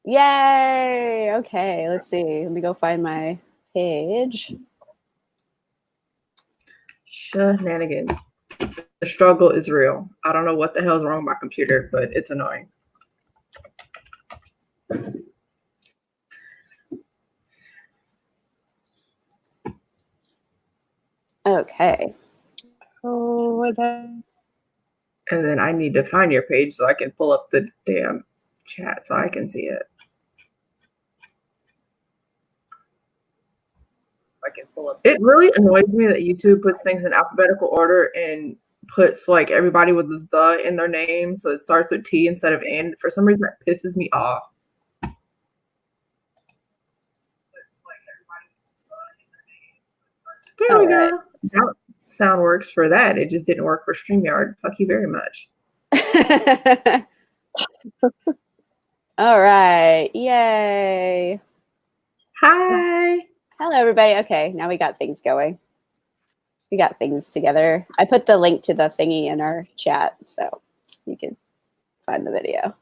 Yay! Okay, let's see. Let me go find my page. Shenanigans. The struggle is real. I don't know what the hell is wrong with my computer, but it's annoying. Okay. Oh, what's that? And then I need to find your page so I can pull up the damn chat so I can see it. I can pull up. It really annoys me that YouTube puts things in alphabetical order and puts like everybody with the in their name, so it starts with T instead of N. For some reason, that pisses me off. There we go. That sound works for that. It just didn't work for StreamYard. Fuck you very much. All right. Yay. Hi. Hello, everybody. Okay, now we got things going. We got things together. I put the link to the thingy in our chat, so you can find the video.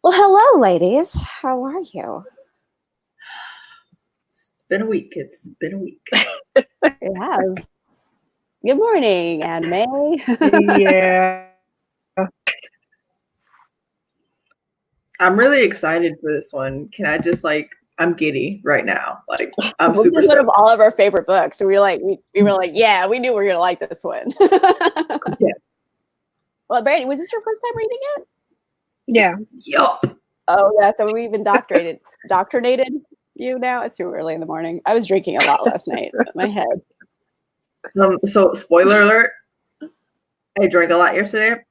Well, hello, ladies. How are you? It's been a week. It's been a week. It has. Good morning, Anime. Yeah. I'm really excited for this one. Can I just I'm giddy right now. Like I'm This super is one of stoked. all of our favorite books. So we were like, yeah, we knew we were gonna like this one. Yeah. Well, Brandy, was this your first time reading it? Yeah. Yup. Oh yeah, so we've indoctrinated you now. It's too early in the morning. I was drinking a lot last night. My head. So spoiler alert. I drank a lot yesterday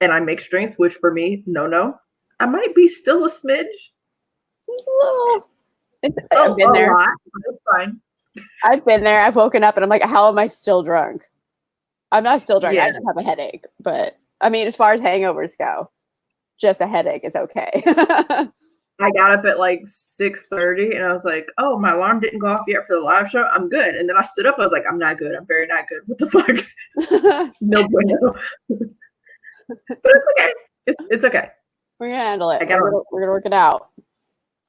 and I make drinks, which for me, no. I might be still a smidge. It's a little. I've been there. Lot. It's fine. I've been there. I've woken up and I'm like, how am I still drunk? I'm not still drunk. Yeah. I just have a headache. But I mean, as far as hangovers go, just a headache is okay. I got up at 6:30 and I was like, oh, my alarm didn't go off yet for the live show. I'm good. And then I stood up. I was like, I'm not good. I'm very not good. What the fuck? No bueno. But it's okay. It's okay. We're going to handle it. We're going to work it out.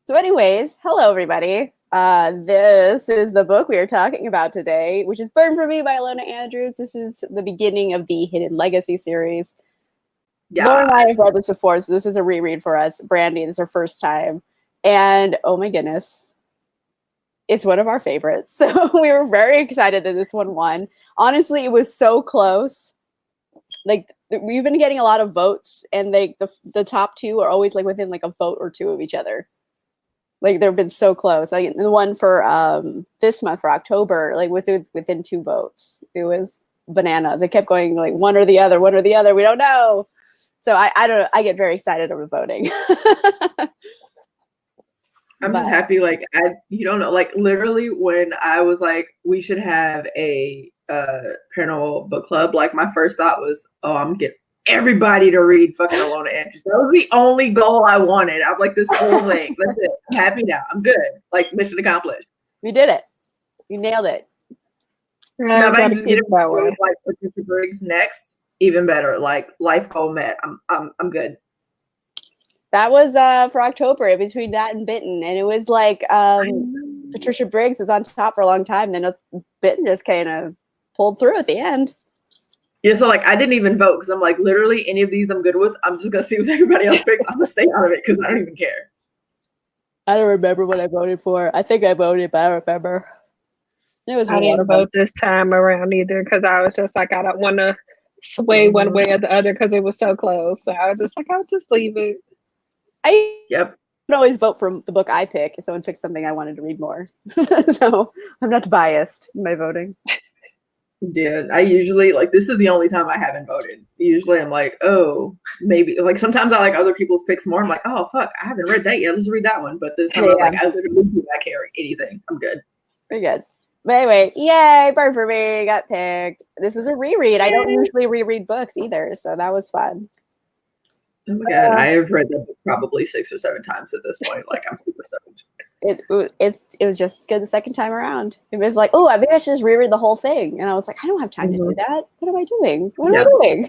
So anyways, hello, everybody. This is the book we are talking about today, which is Burn for Me by Ilona Andrews. This is the beginning of the Hidden Legacy series. Yeah. Laura and I have read this before, so this is a reread for us. Brandy, this is her first time. And oh my goodness, it's one of our favorites. So we were very excited that this one won. Honestly, it was so close. We've been getting a lot of votes, and the top two are always within a vote or two of each other. They've been so close. The one for this month for October, was within 2 votes. It was bananas. It kept going one or the other. We don't know. So I don't know. I get very excited over voting. I'm just happy. You don't know. Literally, when I was we should have a paranormal book club. My first thought was, oh, I'm gonna get everybody to read fucking Ilona Andrews. That was the only goal I wanted. I'm this whole thing. That's it. I'm happy now. I'm good. Mission accomplished. You did it. You nailed it. Now, if I just get it Patricia Briggs next, even better. Life goal met. I'm good. That was for October, between that and Bitten, and it was Patricia Briggs was on top for a long time. Then Bitten just kind of pulled through at the end. Yeah, so I didn't even vote because I'm literally any of these I'm good with. I'm just gonna see what everybody else picks. I'm gonna stay out of it because I don't even care. I don't remember what I voted for. I think I voted, but I don't remember. I didn't vote this time around either because I was just I don't want to sway one way or the other because it was so close. So I was just I'll just leave it. I would always vote for the book I pick if someone picked something I wanted to read more. So I'm not biased in my voting. Yeah, I usually this is the only time I haven't voted. Usually I'm oh, maybe sometimes I like other people's picks more. I'm oh fuck, I haven't read that yet. Let's read that one. But this time I was I literally do not care anything. I'm good. Very good. But anyway, yay, Burn for Me got picked. This was a reread. I don't usually reread books either, so that was fun. Oh my god, I have read that book probably 6 or 7 times at this point. I'm super stoked. It was just good the second time around. It was oh, I maybe I should just reread the whole thing. And I was I don't have time to do that. What am I doing? What am I doing?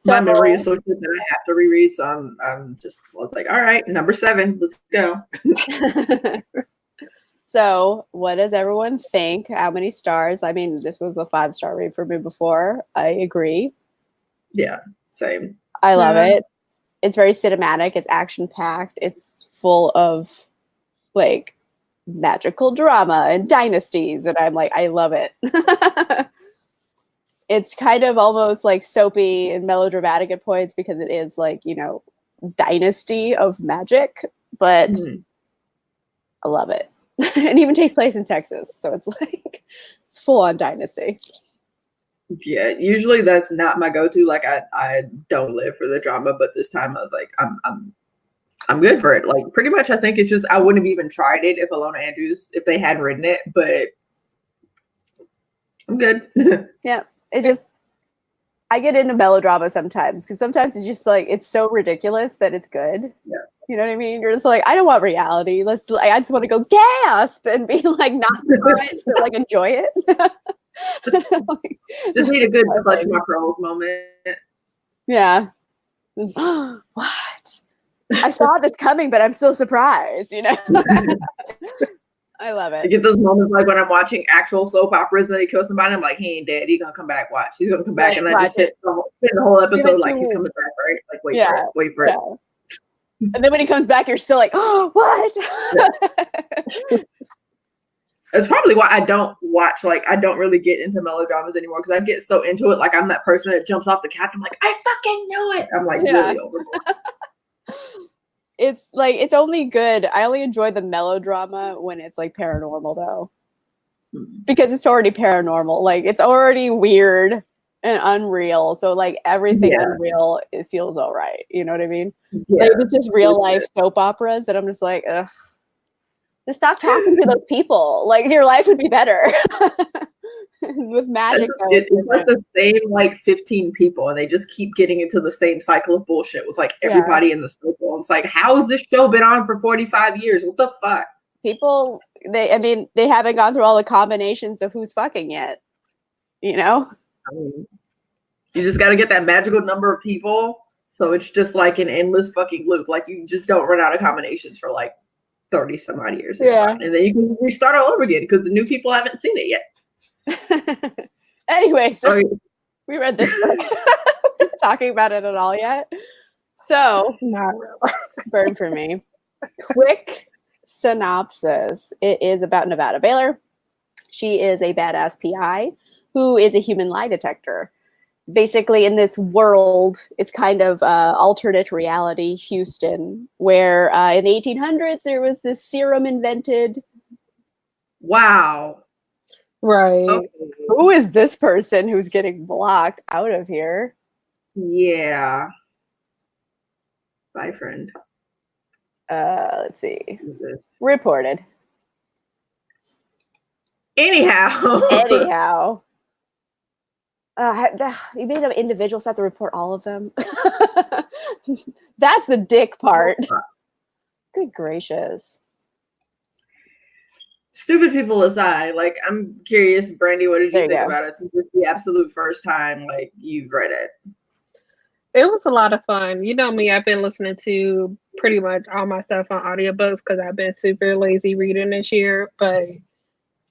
So, my memory is so good that I have to reread. So I'm just I was like, all right, number 7, let's go. So, what does everyone think? How many stars? I mean, this was a 5-star read for me before. I agree. Yeah, same. I love it. It's very cinematic. It's action packed. It's full of like magical drama and dynasties, and I'm like, I love it. It's kind of almost like soapy and melodramatic at points because it is like, you know, dynasty of magic, but I love it. It even takes place in Texas, so it's like it's full on dynasty. Yeah, usually that's not my go-to. Like I don't live for the drama, but this time I was like, I'm good for it. Like pretty much I think it's just I wouldn't have even tried it if Ilona Andrews if they hadn't written it, but I'm good. Yeah. It just I get into melodrama sometimes because sometimes it's just like it's so ridiculous that it's good. Yeah. You know what I mean? You're just like, I don't want reality. I just want to go gasp and be like not surprised, but like enjoy it. Like, just need a good clutch my pearls moment. Yeah. Just, what? I saw this coming, but I'm still surprised, you know? I love it. I get those moments like when I'm watching actual soap operas and they kill somebody, I'm like, he ain't dead. He's gonna come back. Watch. He's gonna come back. Right, and I just spend the whole episode like he's coming back, right? Like wait for it. Wait for it. And then when he comes back, you're still like, oh, what? Yeah. It's probably why I don't watch, like, I don't really get into melodramas anymore because I get so into it. Like, I'm that person that jumps off the couch. I'm like, I fucking knew it. I'm like, really overboard. It's like, it's only good. I only enjoy the melodrama when it's like paranormal, though, because it's already paranormal. Like, it's already weird and unreal. So, like, everything unreal, it feels all right. You know what I mean? Yeah. Like, it's just real life soap operas that I'm just like, ugh. Just stop talking to those people. Like your life would be better with magic. It's like the same like 15 people, and they just keep getting into the same cycle of bullshit with like everybody in the circle. It's like, how has this show been on for 45 years? What the fuck? People, they haven't gone through all the combinations of who's fucking yet. You know, I mean, you just got to get that magical number of people, so it's just like an endless fucking loop. Like you just don't run out of combinations for like 30 some odd years. It's fine. And then you can restart all over again because the new people haven't seen it yet. Anyway, so we read this book. We're not talking about it at all yet. So, not really. Burn for me. Quick synopsis. It is about Nevada Baylor. She is a badass PI who is a human lie detector. Basically, in this world, it's kind of alternate reality Houston, where in the 1800s there was this serum invented. Wow. Right. Okay. Who is this person who's getting blocked out of here? Yeah. Bye, friend. Let's see. Reported. Anyhow. You made an individuals have to report all of them. That's the dick part. Good gracious. Stupid people aside, like I'm curious, Brandy, what did you think about it? Since it's the absolute first time like you've read it. It was a lot of fun. You know me, I've been listening to pretty much all my stuff on audiobooks because I've been super lazy reading this year, but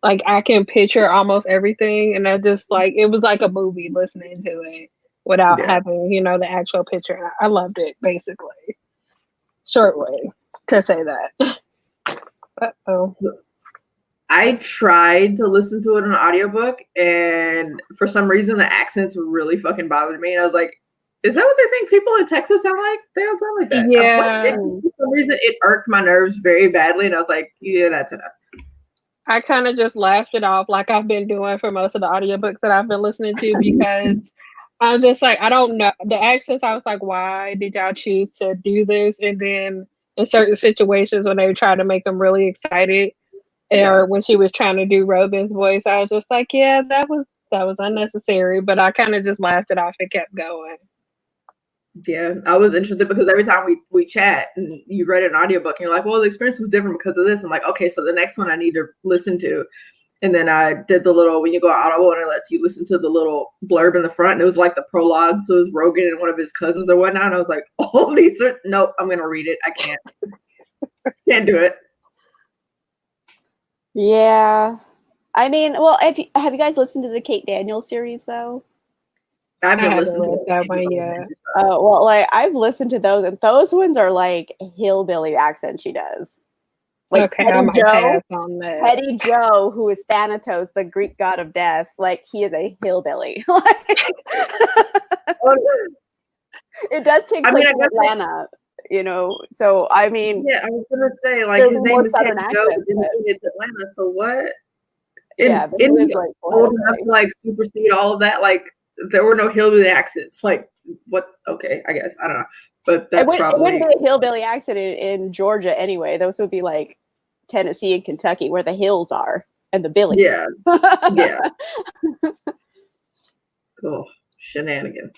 like I can picture almost everything, and I just like it was like a movie listening to it without having, you know, the actual picture. I loved it, basically. Short way to say that. I tried to listen to it on an audiobook, and for some reason the accents really fucking bothered me. And I was like, is that what they think people in Texas sound like? They don't sound like that. Yeah. For some reason it irked my nerves very badly, and I was like, yeah, that's enough. I kind of just laughed it off like I've been doing for most of the audiobooks that I've been listening to because I'm just like, I don't know. The accents, I was like, why did y'all choose to do this? And then in certain situations when they try to make them really excited, or when she was trying to do Robin's voice, I was just like, yeah, that was unnecessary. But I kind of just laughed it off and kept going. Yeah, I was interested because every time we chat and you read an audiobook and you're like, well, the experience was different because of this. I'm like, okay, so the next one I need to listen to. And then I did the little, when you go Audible and it lets you listen to the little blurb in the front, and it was like the prologue. So it was Rogan and one of his cousins or whatnot. And I was like, oh, these are, nope, I'm going to read it. I can't do it. Yeah. I mean, well, have you guys listened to the Kate Daniels series though? I've been haven't listening to read that one yet. Oh, well, like I've listened to those, and those ones are like hillbilly accent she does. Like Okay, I might pass on that. Petty Joe, who is Thanatos, the Greek god of death, like he is a hillbilly. It does take place in Atlanta, you know. So I mean, yeah, I was gonna say like his name is Petty Joe, accent, and it's Atlanta. So what? Yeah, but it is like old enough to like supersede all of that. Like there were no hillbilly accents. Like what? Okay, I guess I don't know, but that's it wouldn't be a hillbilly accent in Georgia anyway. Those would be like Tennessee and Kentucky, where the hills are and the billy. Yeah, yeah. Cool shenanigans.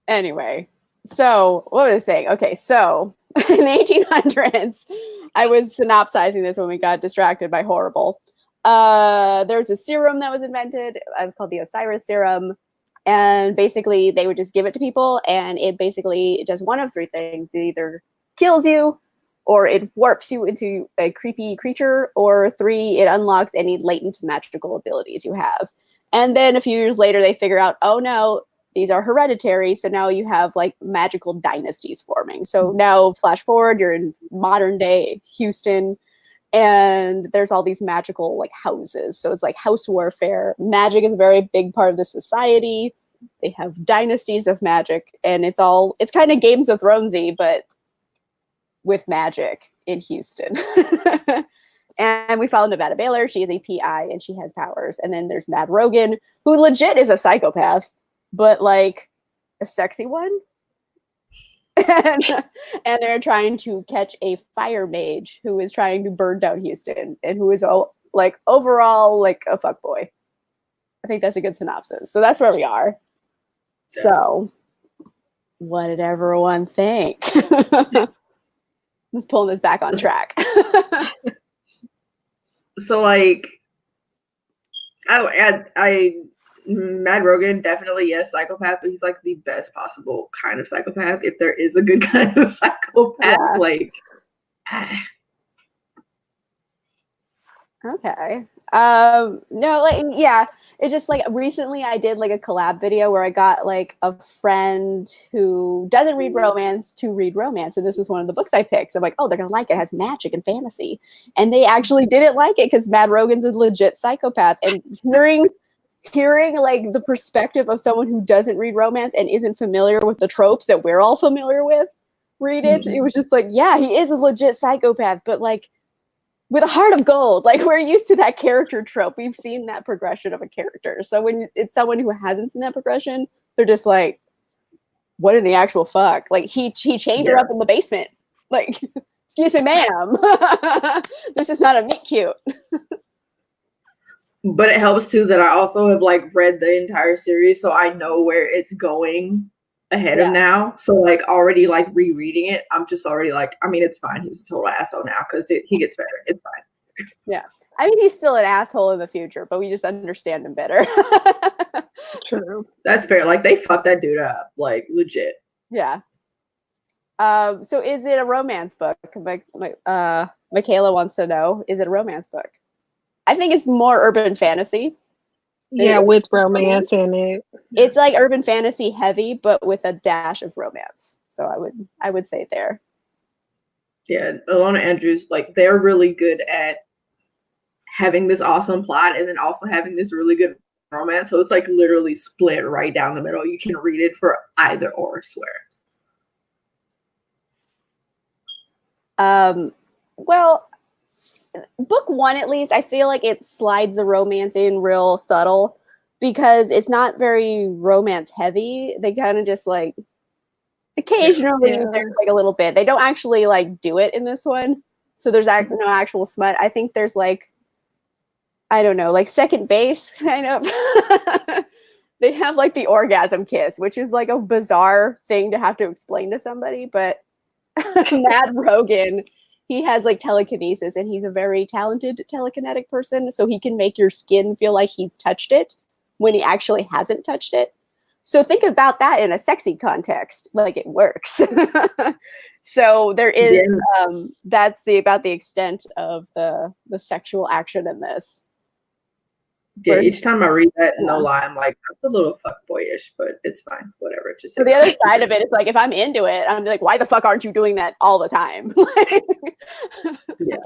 Anyway, so what was I saying? Okay, so in the 1800s, I was synopsizing this when we got distracted by Horrible. There's a serum that was invented. It was called the Osiris serum. And basically, they would just give it to people, and it basically does one of three things. It either kills you, or it warps you into a creepy creature, or 3, it unlocks any latent magical abilities you have. And then a few years later, they figure out, oh no, these are hereditary. So now you have like magical dynasties forming. So now flash forward, you're in modern day Houston, and there's all these magical like houses. So it's like house warfare. Magic is a very big part of the society. They have dynasties of magic, and it's kind of Games of Thronesy, but with magic in Houston. And we follow Nevada Baylor. She is a PI and she has powers. And then there's Mad Rogan, who legit is a psychopath, but like a sexy one. And they're trying to catch a fire mage who is trying to burn down Houston and who is like overall like a fuckboy. I think that's a good synopsis. So that's where we are. Yeah. So what did everyone think? Let's pull this back on track. So like I Mad Rogan, definitely yes, psychopath, but he's like the best possible kind of psychopath. If there is a good kind of psychopath, yeah. Like okay. No, like yeah, it's just like recently I did like a collab video where I got like a friend who doesn't read romance to read romance, and this is one of the books I picked. So I'm like, oh, they're gonna like it. It has magic and fantasy, and they actually didn't like it because Mad Rogan's a legit psychopath. And hearing like the perspective of someone who doesn't read romance and isn't familiar with the tropes that we're all familiar with read it, it was just like, yeah, he is a legit psychopath, but like with a heart of gold. Like we're used to that character trope. We've seen that progression of a character. So when it's someone who hasn't seen that progression, they're just like, what in the actual fuck? Like he chained her up in the basement. Like, excuse me, ma'am. This is not a meet cute. But it helps too that I also have like read the entire series, so I know where it's going ahead of now. So like already like rereading it, I'm just already like, I mean, it's fine. He's a total asshole now because he gets better. It's fine. Yeah. I mean, he's still an asshole in the future, but we just understand him better. True. That's fair. Like they fucked that dude up, like legit. Yeah. So is it a romance book? Michaela wants to know, is it a romance book? I think it's more urban fantasy. Yeah, with romance in it. It's like urban fantasy heavy, but with a dash of romance. So I would say there. Yeah, Ilona Andrews, like they're really good at having this awesome plot and then also having this really good romance. So it's like literally split right down the middle. You can read it for either or, I swear. Well, book 1, at least, I feel like it slides the romance in real subtle because it's not very romance heavy. They kind of just like occasionally there's like a little bit. They don't actually like do it in this one. So there's no actual smut. I think there's like, I don't know, like second base kind of. They have like the orgasm kiss, which is like a bizarre thing to have to explain to somebody. But Mad Rogan he has like telekinesis, and he's a very talented telekinetic person, so he can make your skin feel like he's touched it when he actually hasn't touched it. So think about that in a sexy context, like it works. So there is that's about the extent of the sexual action in this. Yeah, each time I read that, no lie, I'm like, that's a little fuckboyish, but it's fine, whatever. Just so the other side of it is like, if I'm into it, I'm like, why the fuck aren't you doing that all the time? Yeah.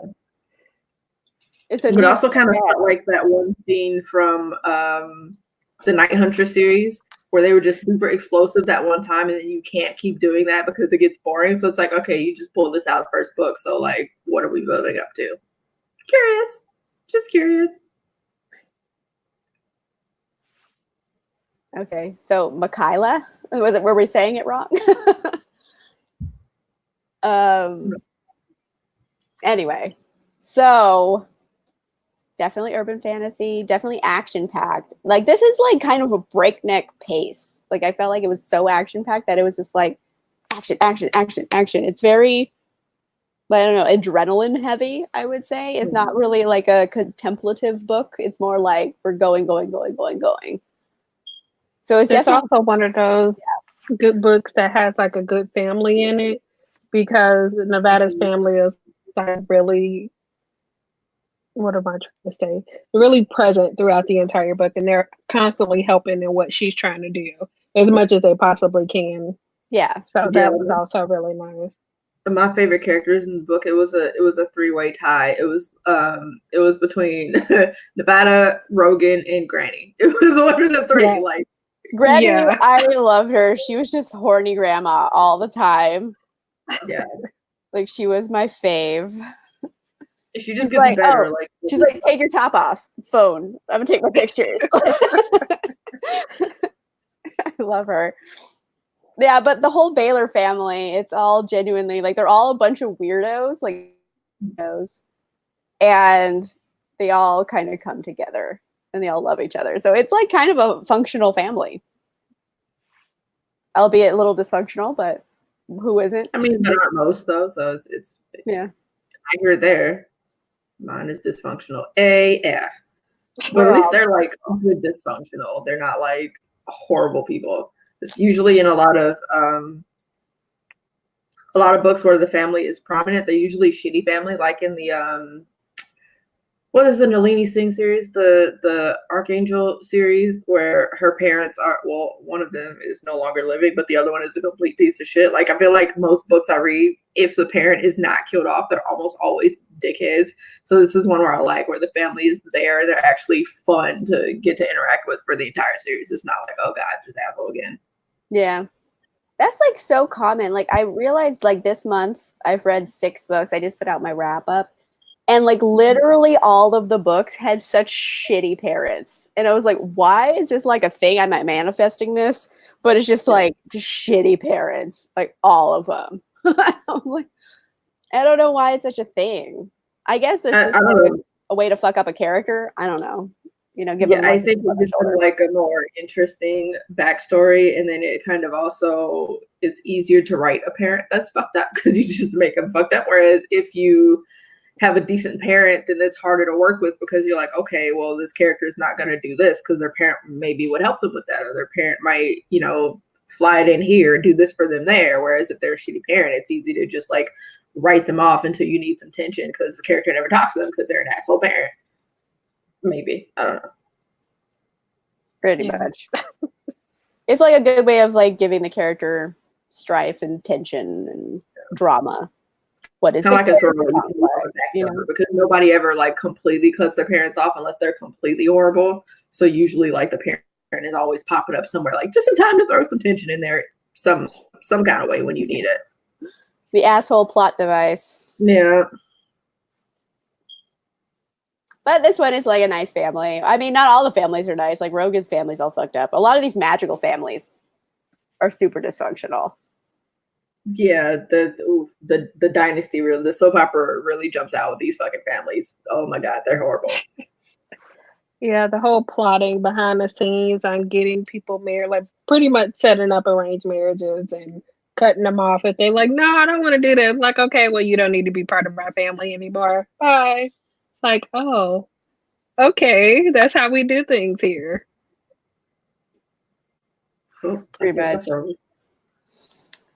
But it also kind of felt like that one scene from the Night Hunter series where they were just super explosive that one time, and then you can't keep doing that because it gets boring. So it's like, okay, you just pulled this out of the first book, so like, what are we building up to? Curious, just curious. Okay, so Mikaela, were we saying it wrong? Anyway, so definitely urban fantasy, definitely action packed. Like, this is like kind of a breakneck pace. Like, I felt like it was so action packed that it was just like action, action, action, action. It's very, I don't know, adrenaline heavy, I would say. It's not really like a contemplative book. It's more like we're going, going, going, going, going. So it's also one of those good books that has like a good family in it, because Nevada's family is like really, what am I trying to say? Really present throughout the entire book, and they're constantly helping in what she's trying to do as much as they possibly can. Yeah. So that was also really nice. My favorite characters in the book, it was a three-way tie. It was between Nevada, Rogan, and Granny. It was one of the three. Yeah. Like, Granny, I loved her. She was just horny grandma all the time. Yeah. Like, she was my fave. She just gets like, better. Oh, like, she's like, take your top off. Phone. I'm gonna take my pictures. I love her. Yeah, but the whole Baylor family, it's all genuinely like, they're all a bunch of weirdos, like weirdos, and they all kind of come together and they all love each other. So it's like kind of a functional family, albeit a little dysfunctional, but who isn't? I mean, there aren't most though, so it's yeah. I hear there. Mine is dysfunctional AF, but at least they're like good dysfunctional. They're not like horrible people. It's usually in a lot of books where the family is prominent. They're usually shitty family, like in the what is the Nalini Singh series, the Archangel series, where her parents are, well, one of them is no longer living, but the other one is a complete piece of shit. Like, I feel like most books I read, if the parent is not killed off, they're almost always dickheads. So this is one where I like, where the family is there. They're actually fun to get to interact with for the entire series. It's not like, oh God, this asshole again. Yeah. That's like so common. Like, I realized like this month I've read 6 books. I just put out my wrap up. And like literally all of the books had such shitty parents. And I was like, why is this like a thing? I'm not manifesting this, but it's just like just shitty parents, like all of them. I'm like, I don't know why it's such a thing. I guess it's a way to fuck up a character. I don't know. You know, give them I think it gives them like a more interesting backstory, and then it kind of also it's easier to write a parent that's fucked up because you just make them fucked up. Whereas if you have a decent parent, then it's harder to work with because you're like, okay, well, this character is not going to do this because their parent maybe would help them with that, or their parent might, you know, slide in here, do this for them there. Whereas if they're a shitty parent, it's easy to just like write them off until you need some tension because the character never talks to them because they're an asshole parent. Maybe. I don't know. Pretty much. It's like a good way of like giving the character strife and tension and drama. What is kind of like a throwaway, you know, because nobody ever like completely cuts their parents off unless they're completely horrible. So usually like the parent is always popping up somewhere, like just in time to throw some tension in there, some kind of way when you need it. The asshole plot device. Yeah. But this one is like a nice family. I mean, not all the families are nice. Like Rogan's family's all fucked up. A lot of these magical families are super dysfunctional. Yeah, the dynasty, the soap opera really jumps out with these fucking families. Oh my God, they're horrible. Yeah, the whole plotting behind the scenes on getting people married, like pretty much setting up arranged marriages and cutting them off if they like, no, I don't want to do this. Like, okay, well, you don't need to be part of my family anymore. Bye. Like, oh, okay, that's how we do things here. Oh, Pretty much.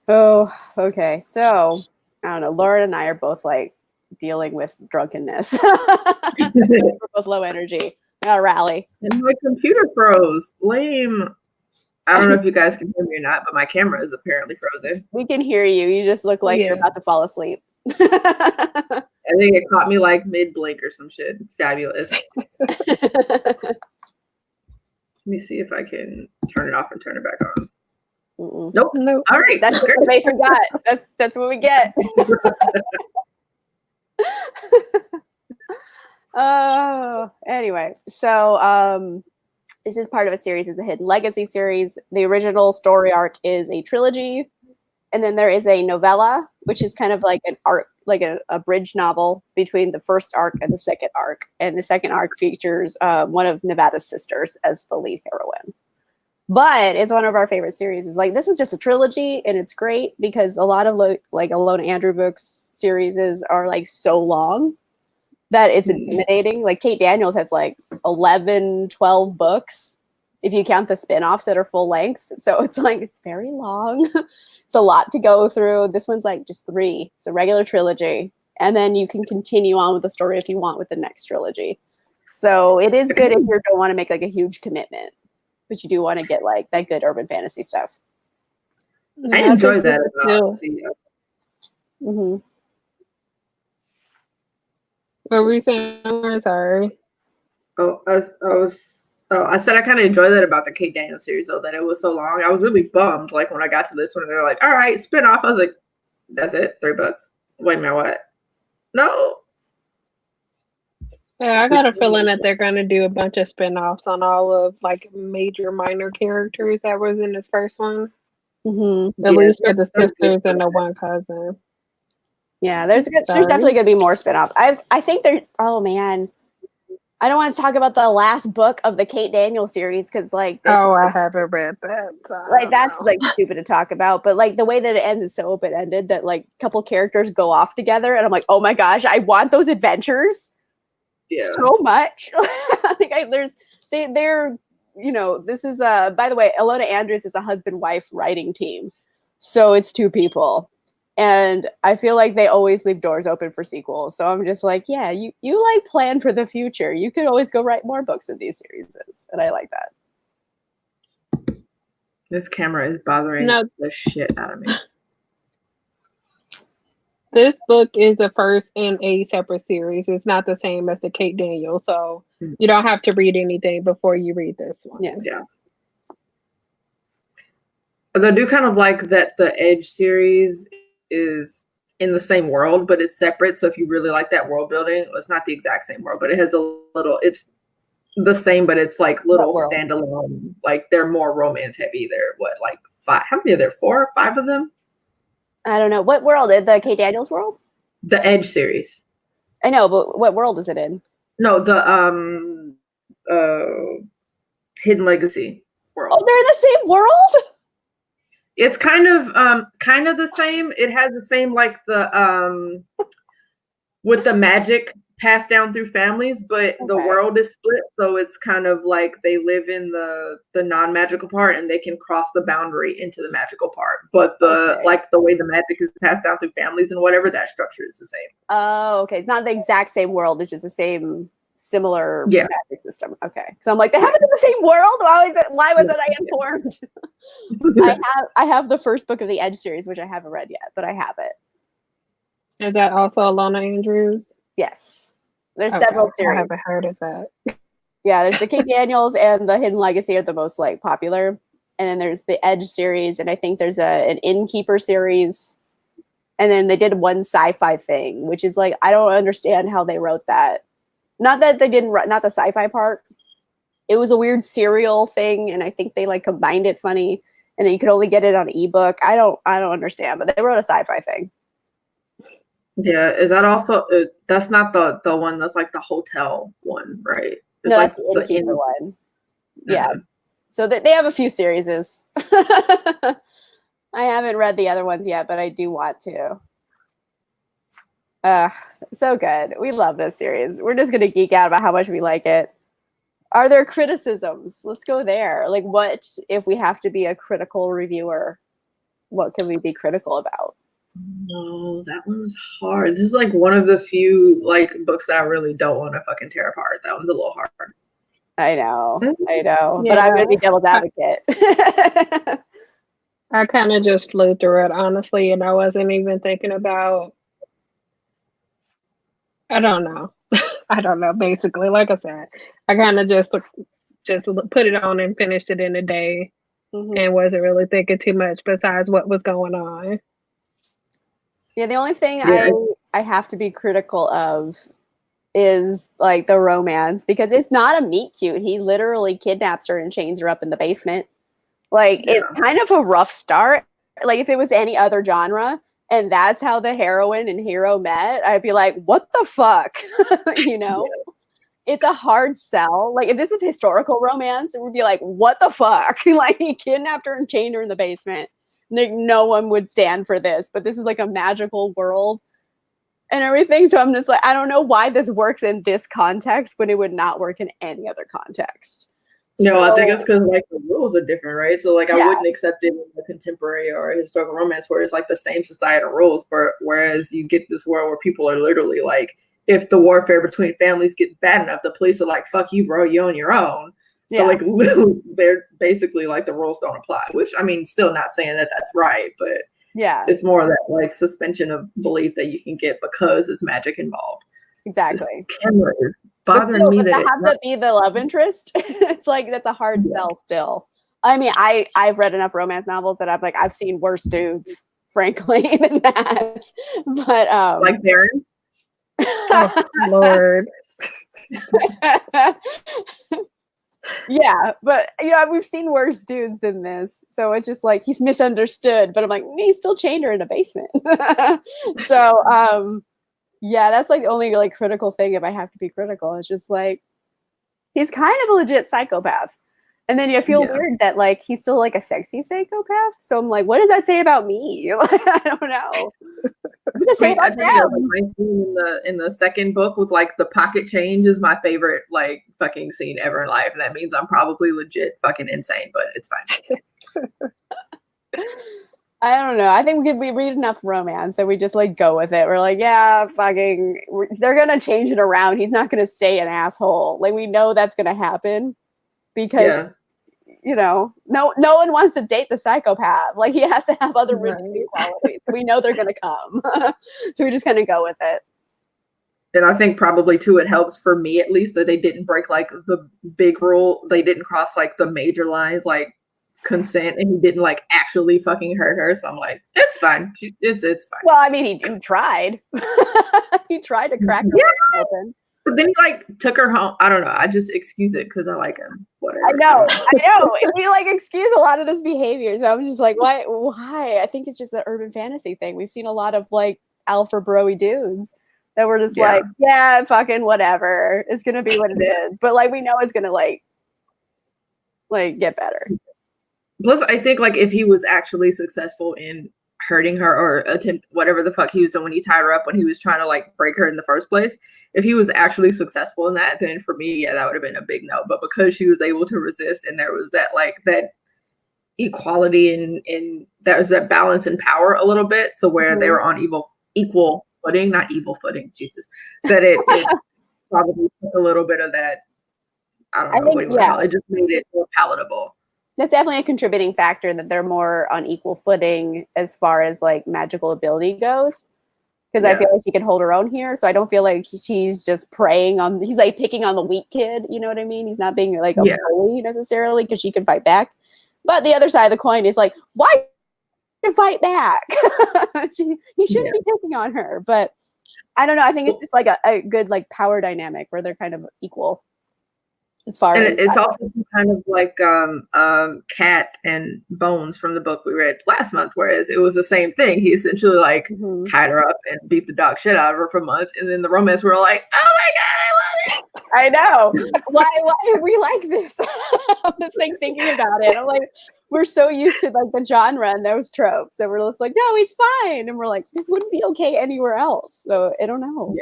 Oh, okay. So I don't know. Lauren and I are both like dealing with drunkenness. We're both low energy. We gotta rally. And my computer froze. Lame. I don't know if you guys can hear me or not, but my camera is apparently frozen. We can hear you. You just look like you're about to fall asleep. I think it caught me like mid blink or some shit. Fabulous. Let me see if I can turn it off and turn it back on. Nope. All right. That's the information we got. That's what we get. Oh, anyway. So this is part of a series, is the Hidden Legacy series. The original story arc is a trilogy, and then there is a novella, which is kind of like an arc, like a bridge novel between the first arc and the second arc. And the second arc features one of Nevada's sisters as the lead heroine. But it's one of our favorite series. It's like, this was just a trilogy, and it's great because a lot of like Ilona Andrew books series are like so long that it's intimidating. Like Kate Daniels has like 11, 12 books if you count the spin-offs that are full length. So it's like, it's very long. It's a lot to go through. This one's like just 3. So regular trilogy. And then you can continue on with the story if you want with the next trilogy. So it is good if you don't want to make like a huge commitment, but you do want to get like that good urban fantasy stuff. I enjoy that about Mm-hmm. What were you saying? I'm sorry. I said I kind of enjoy that about the Kate Daniels series, though, that it was so long. I was really bummed, like when I got to this one, they're like, "All right, spin off." I was like, "That's it, $3." Wait a minute, what? No. Yeah, I got a feeling that they're gonna do a bunch of spin-offs on all of like major minor characters that was in this first one. Mm-hmm. At least for the sisters and the one cousin. Yeah, there's definitely gonna be more spin-offs. I think there. Oh man, I don't want to talk about the last book of the Kate Daniels series because like I haven't read that. Like that's like stupid to talk about, but like the way that it ends is so open-ended that like a couple characters go off together, and I'm like, oh my gosh, I want those adventures so much. Like they're you know, this is by the way, Ilona Andrews is a husband-wife writing team, so it's 2 people. And I feel like they always leave doors open for sequels. So I'm just like, yeah, you like plan for the future. You could always go write more books in these series. And I like that. This camera is bothering the shit out of me. This book is the first in a separate series. It's not the same as the Kate Daniels. So you don't have to read anything before you read this one. Yeah. I do kind of like that the Edge series is in the same world, but it's separate. So if you really like that world building, it's not the exact same world, but it has a little, it's the same, but it's like little standalone, like they're more romance heavy. They're what, like 5? How many are there? 4 or 5 of them? I don't know. What world? The Kate Daniels world? The Edge series. I know, but what world is it in? No, the Hidden Legacy world. Oh, they're in the same world? It's kind of the same. It has the same like the with the magic passed down through families, but the world is split, so it's kind of like they live in the non-magical part and they can cross the boundary into the magical part. But like the way the magic is passed down through families and whatever, that structure is the same. Oh, okay. It's not the exact same world, it's just the same similar magic system. Okay. So I'm like, they happen in the same world? Why wasn't I informed? I have the first book of the Edge series, which I haven't read yet, but I have it. Is that also Ilona Andrews? Yes. There's several series. I haven't heard of that. Yeah, there's the Kate Daniels and the Hidden Legacy are the most like popular. And then there's the Edge series, and I think there's an Innkeeper series. And then they did one sci-fi thing, which is like, I don't understand how they wrote that. Not that they didn't not the sci-fi part. It was a weird serial thing, and I think they like combined it funny, and you could only get it on ebook. I don't understand, but they wrote a sci-fi thing. Yeah, is that also that's not the one that's like the hotel one, right? It's no, like that's the Innkeeper one. Yeah. Uh-huh. So they have a few series. I haven't read the other ones yet, but I do want to. So good. We love this series. We're just gonna geek out about how much we like it. Are there criticisms? Let's go there. Like, what if we have to be a critical reviewer? What can we be critical about? No, that one's hard. This is like one of the few like books that I really don't want to fucking tear apart. That one's a little hard. I know, Yeah. but I'm gonna be devil's advocate. I kind of just flew through it, honestly, and I wasn't even thinking about. I don't know. I don't know. Basically, like I said, I kind of just put it on and finished it in a day, and wasn't really thinking too much besides what was going on. Yeah, the only thing I have to be critical of is like the romance, because it's not a meet cute. He literally kidnaps her and chains her up in the basement. Like, it's kind of a rough start. Like, if it was any other genre and that's how the heroine and hero met, I'd be like, what the fuck? You know? Yeah. It's a hard sell. Like, if this was historical romance, it would be like, what the fuck? Like, he kidnapped her and chained her in the basement. Like, no one would stand for this. But this is like a magical world and everything. So I'm just like, I don't know why this works in this context, but it would not work in any other context. No, so, I think it's because like the rules are different, right? So like I wouldn't accept it in a contemporary or a historical romance where it's like the same societal rules, but whereas you get this world where people are literally like, if the warfare between families gets bad enough, the police are like, fuck you, bro, you're on your own. So like they're basically like the rules don't apply, which I mean, still not saying that that's right, but it's more that like suspension of belief that you can get because it's magic involved. Exactly. Camera is bothering me that to have that be the love interest. It's like, that's a hard sell still. I mean, I've read enough romance novels that I've seen worse dudes, frankly, than that. But like Baron. Oh, Lord. Yeah, but you know, we've seen worse dudes than this, so it's just like he's misunderstood. But I'm like, he's still chained her in a basement. So yeah, that's like the only like critical thing, if I have to be critical. It's just like, he's kind of a legit psychopath. And then you feel weird that like he's still like a sexy psychopath. So I'm like, what does that say about me? I don't know. What does it say about them? My scene in the second book was like the pocket change is my favorite like fucking scene ever in life. And that means I'm probably legit fucking insane, but it's fine. I don't know. I think we read enough romance that we just like go with it. We're like, yeah, fucking, they're gonna change it around. He's not gonna stay an asshole. Like, we know that's gonna happen because you know, no one wants to date the psychopath. Like, he has to have other redeeming qualities. We know they're gonna come, so we're just gonna go with it. And I think probably too, it helps for me at least that they didn't break like the big rule. They didn't cross like the major lines, like consent, and he didn't like actually fucking hurt her. So I'm like, it's fine. It's fine. Well, I mean, he tried. He tried to crack her open. But then he like took her home. I don't know. I just excuse it because I like him. Whatever. I know. We like excuse a lot of this behavior. So I'm just like, why? I think it's just an urban fantasy thing. We've seen a lot of like alpha bro-y dudes that were just like, yeah, fucking whatever. It's gonna be what it is. But like, we know it's gonna like get better. Plus, I think like if he was actually successful in hurting her or attempt whatever the fuck he was doing when he tied her up when he was trying to like break her in the first place, if he was actually successful in that, then for me, that would have been a big no. But because she was able to resist and there was that like that equality and that was that balance in power a little bit, so where they were on equal footing, not evil footing, Jesus, that it probably took a little bit of that. I don't know what you want to call it. It just made it more palatable. That's definitely a contributing factor that they're more on equal footing as far as like magical ability goes. Because I feel like she can hold her own here. So I don't feel like she's just he's like picking on the weak kid. You know what I mean? He's not being like a bully necessarily because she can fight back. But the other side of the coin is like, why fight back? He shouldn't be picking on her. But I don't know. I think it's just like a good like power dynamic where they're kind of equal. as far as it's also kind of like Cat and Bones from the book we read last month, whereas it was the same thing. He essentially like tied her up and beat the dog shit out of her for months, and then the romance we were like, oh my god, I love it. I know. Why are we like this? I was like thinking about it. I'm like, we're so used to like the genre and those tropes, and we're just like, no, he's fine, and we're like, this wouldn't be okay anywhere else. So I don't know.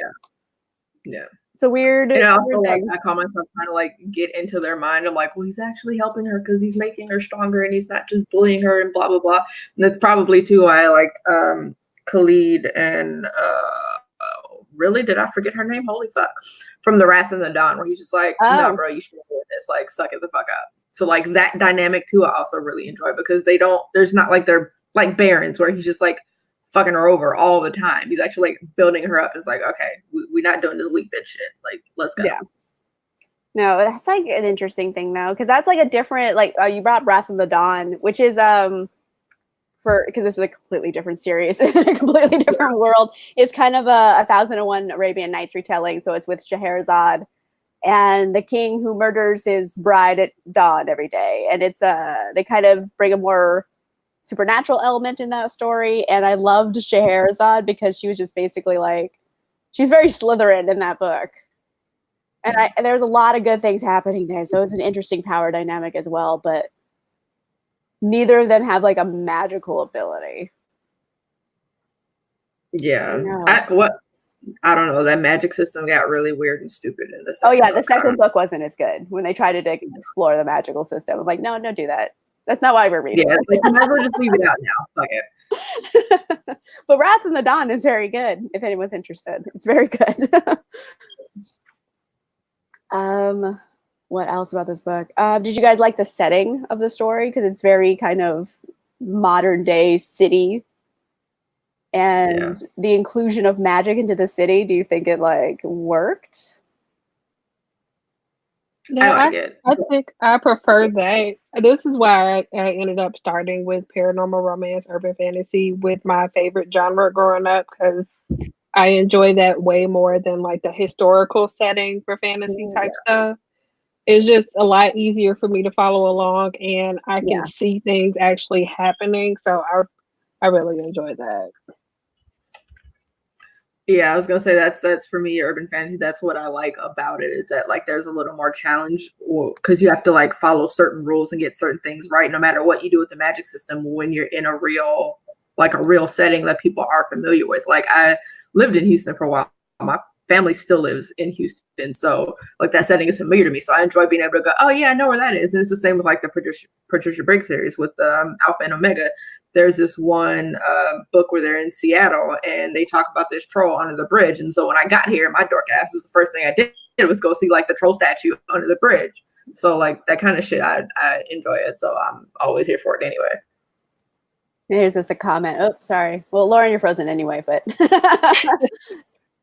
Yeah. It's a weird. And I also weird like thing. I call myself trying to like get into their mind. I'm like, well, he's actually helping her because he's making her stronger, and he's not just bullying her and blah blah blah. And that's probably too why I liked Khalid and really did I forget her name? Holy fuck! From The Wrath and the Dawn, where he's just like, no, bro, you should be doing this. Like, suck it the fuck up. So like that dynamic too, I also really enjoy because there's not like they're like Barons where he's just like fucking her over all the time. He's actually like building her up. It's like, okay, we're not doing this weak bitch shit. Like, let's go. Yeah. No, that's like an interesting thing though, because that's like a different like you brought Wrath of the Dawn, which is because this is a completely different series in a completely different world. It's kind of a 1001 Arabian Nights retelling, so it's with Scheherazade and the king who murders his bride at dawn every day, and it's they kind of bring a more supernatural element in that story. And I loved Scheherazade because she was just basically like, she's very Slytherin in that book, and there's a lot of good things happening there, so it's an interesting power dynamic as well, but neither of them have like a magical ability. Yeah. I don't know. That magic system got really weird and stupid in the second book. The second book wasn't as good when they tried to explore the magical system. I'm like, no, don't do that. That's not why we're reading. Yeah, like, never just leave it out now. Fuck it. But Wrath in the Dawn is very good. If anyone's interested, it's very good. What else about this book? Did you guys like the setting of the story? Because it's very kind of modern day city, and the inclusion of magic into the city. Do you think it like worked? Yeah, I think I prefer that. This is why I ended up starting with paranormal romance, urban fantasy with my favorite genre growing up, because I enjoy that way more than like the historical setting for fantasy type stuff. It's just a lot easier for me to follow along, and I can see things actually happening. So I really enjoy that. Yeah, I was gonna say that's for me urban fantasy. That's what I like about it, is that like there's a little more challenge because you have to like follow certain rules and get certain things right, no matter what you do with the magic system. When you're in a real setting that people are familiar with, like I lived in Houston for a while. My family still lives in Houston, so like that setting is familiar to me. So I enjoy being able to go, oh yeah, I know where that is. And it's the same with like the Patricia Briggs series with Alpha and Omega. There's this one book where they're in Seattle and they talk about this troll under the bridge. And so when I got here, my dork ass is the first thing I did was go see like the troll statue under the bridge. So like that kind of shit, I enjoy it. So I'm always here for it anyway. Here's just a comment. Oh, sorry. Well, Lauren, you're frozen anyway, but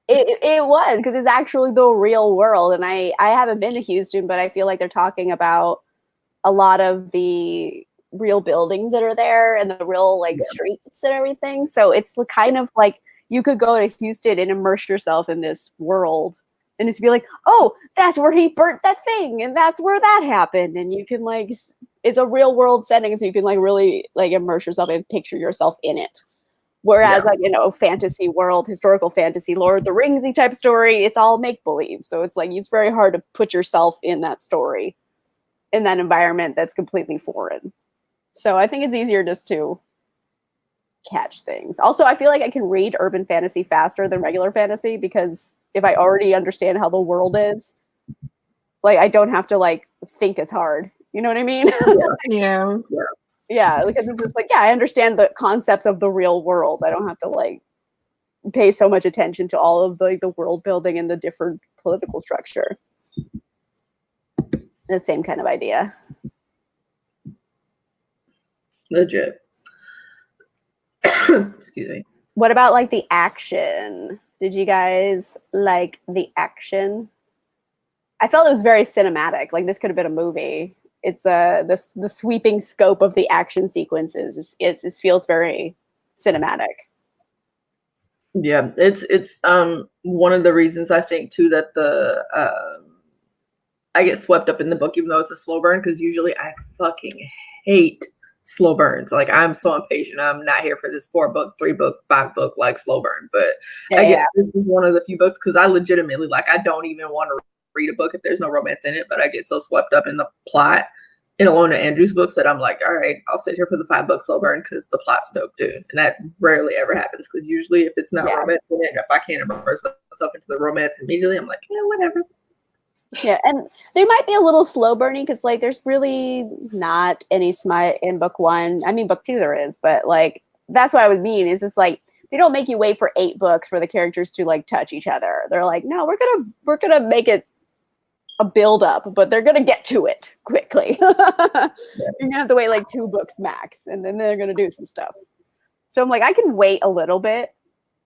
it was because it's actually the real world. And I haven't been to Houston, but I feel like they're talking about a lot of the real buildings that are there and the real like streets and everything. So it's kind of like you could go to Houston and immerse yourself in this world and just be like, oh, that's where he burnt that thing and that's where that happened. And you can like, it's a real world setting, so you can like really like immerse yourself and picture yourself in it. Whereas like, you know, fantasy world, historical fantasy, Lord of the Ringsy type story, it's all make believe. So it's like, it's very hard to put yourself in that story, in that environment that's completely foreign. So I think it's easier just to catch things. Also, I feel like I can read urban fantasy faster than regular fantasy because if I already understand how the world is, like I don't have to like think as hard. You know what I mean? Yeah, because it's just like, yeah, I understand the concepts of the real world. I don't have to like pay so much attention to all of the world building and the different political structure. The same kind of idea. Legit. Excuse me. What about like the action? Did you guys like the action? I felt it was very cinematic. Like this could have been a movie. It's the sweeping scope of the action sequences. It feels very cinematic. Yeah, it's one of the reasons I think too that the I get swept up in the book, even though it's a slow burn, because usually I fucking hate slow burns. Like, I'm so impatient. I'm not here for this 4-book, 3-book, 5-book like slow burn. But I guess this is one of the few books, because I legitimately, like, I don't even want to read a book if there's no romance in it, but I get so swept up in the plot in Ilona Andrews' books that I'm like, all right, I'll sit here for the 5-book slow burn because the plot's dope too. And that rarely ever happens, because usually if it's not romance in it, if I can't immerse myself into the romance immediately, I'm like, yeah, whatever. Yeah, and they might be a little slow burning because like there's really not any smut in book 1. I mean, book 2 there is, but like that's what I would mean. Is just like they don't make you wait for 8 books for the characters to like touch each other. They're like, no, we're gonna make it a build up, but they're gonna get to it quickly. You're gonna have to wait like 2 books max, and then they're gonna do some stuff. So I'm like, I can wait a little bit,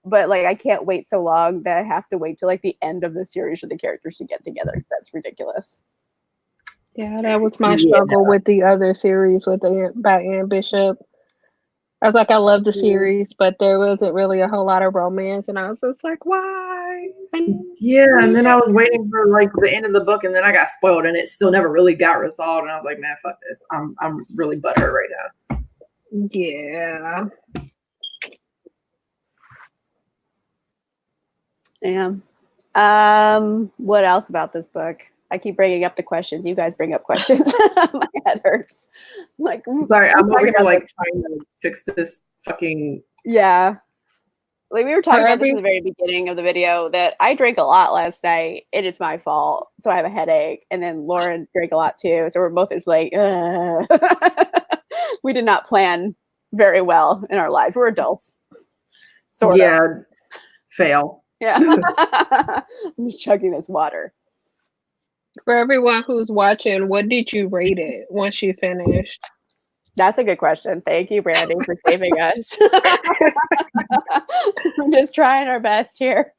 but like I can't wait so long that I have to wait till like the end of the series for the characters to get together. That's ridiculous. Yeah, that was my struggle with the other series by Anne Bishop. I was like, I love the series, but there wasn't really a whole lot of romance, and I was just like, why? Yeah, and then I was waiting for like the end of the book, and then I got spoiled, and it still never really got resolved. And I was like, man, fuck this. I'm really butthurt right now. Yeah. Yeah. What else about this book? I keep bringing up the questions. You guys bring up questions. My head hurts. Like, sorry, I'm over here like trying to fix this fucking. Yeah. Like we were talking about this in the very beginning of the video that I drank a lot last night and it's my fault. So I have a headache. And then Lauren drank a lot too. So we're both just like, we did not plan very well in our lives. We're adults. Sort of. Fail. Yeah. I'm just chugging this water. For everyone who's watching, what did you rate it once you finished? That's a good question. Thank you, Brandy, for saving us. I'm just trying our best here.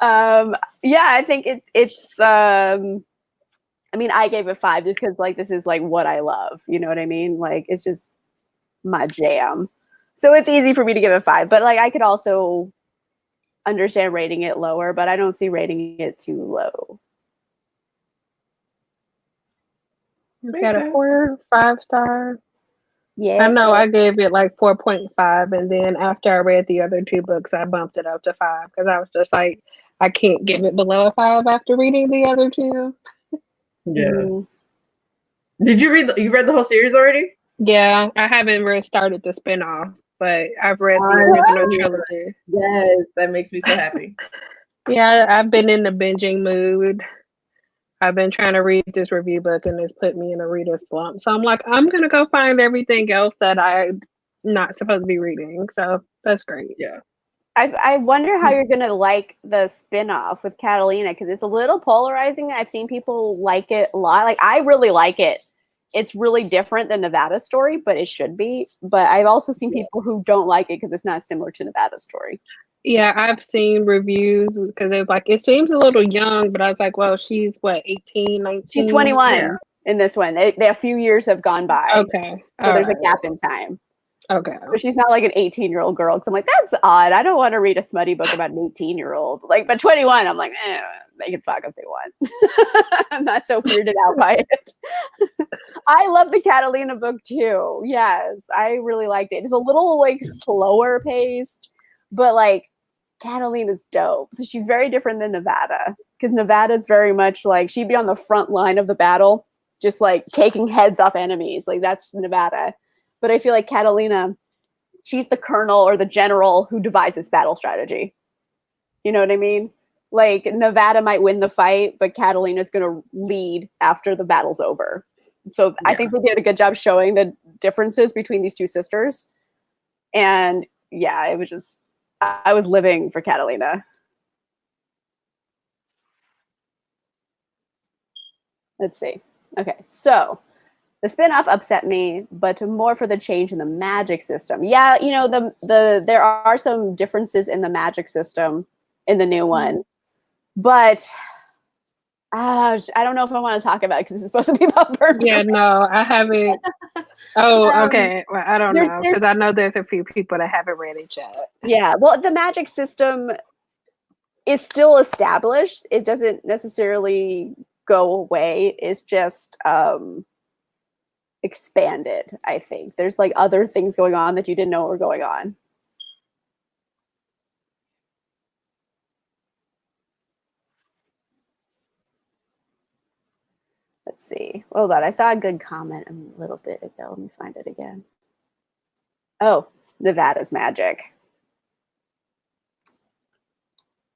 Yeah, I think it's I mean, I gave it 5 just because like this is like what I love. You know what I mean? Like it's just my jam. So it's easy for me to give it 5. But like I could also understand rating it lower, but I don't see rating it too low. You got a 4, 5 star. Yeah. I know I gave it like 4.5, and then after I read the other 2 books, I bumped it up to 5 because I was just like, I can't give it below a 5 after reading the other 2. Yeah. Mm-hmm. Did you read the whole series already? Yeah, I haven't really started the spinoff, but I've read the original trilogy. Yes, that makes me so happy. Yeah, I've been in the binging mood. I've been trying to read this review book and it's put me in a reader slump. So I'm like, I'm going to go find everything else that I'm not supposed to be reading. So that's great. Yeah. I wonder how you're going to like the spinoff with Catalina because it's a little polarizing. I've seen people like it a lot. Like, I really like it. It's really different than Nevada's story, but it should be. But I've also seen people who don't like it because it's not similar to Nevada's story. Yeah, I've seen reviews because it was like, it seems a little young, but I was like, well, she's what, 18, 19? She's 21 in this one. A few years have gone by. Okay. So there's a gap in time. Okay. So she's not like an 18-year-old girl. Because I'm like, that's odd. I don't want to read a smutty book about an 18-year-old. Like, but 21, I'm like, they can fuck if they want. I'm not so weirded out by it. I love the Catalina book too. Yes, I really liked it. It's a little like slower paced, but like Catalina's dope. She's very different than Nevada because Nevada's very much like she'd be on the front line of the battle, just like taking heads off enemies. Like that's Nevada. But I feel like Catalina, she's the colonel or the general who devises battle strategy. You know what I mean? Like Nevada might win the fight, but Catalina's going to lead after the battle's over. So I think they did a good job showing the differences between these two sisters. And yeah, it was just, I was living for Catalina. Let's see. Okay, so the spinoff upset me, but more for the change in the magic system. Yeah, you know, there are some differences in the magic system in the new one, but I don't know if I want to talk about it because it's supposed to be about Burn. Yeah, no, I haven't. Oh, okay. Well, I don't know because I know there's a few people that haven't read it yet. Yeah, well, the magic system, is still established. It doesn't necessarily go away. It's just expanded, I think. There's like other things going on that you didn't know were going on. Let's see. Hold on. I saw a good comment a little bit ago. Let me find it again. Oh, Nevada's magic.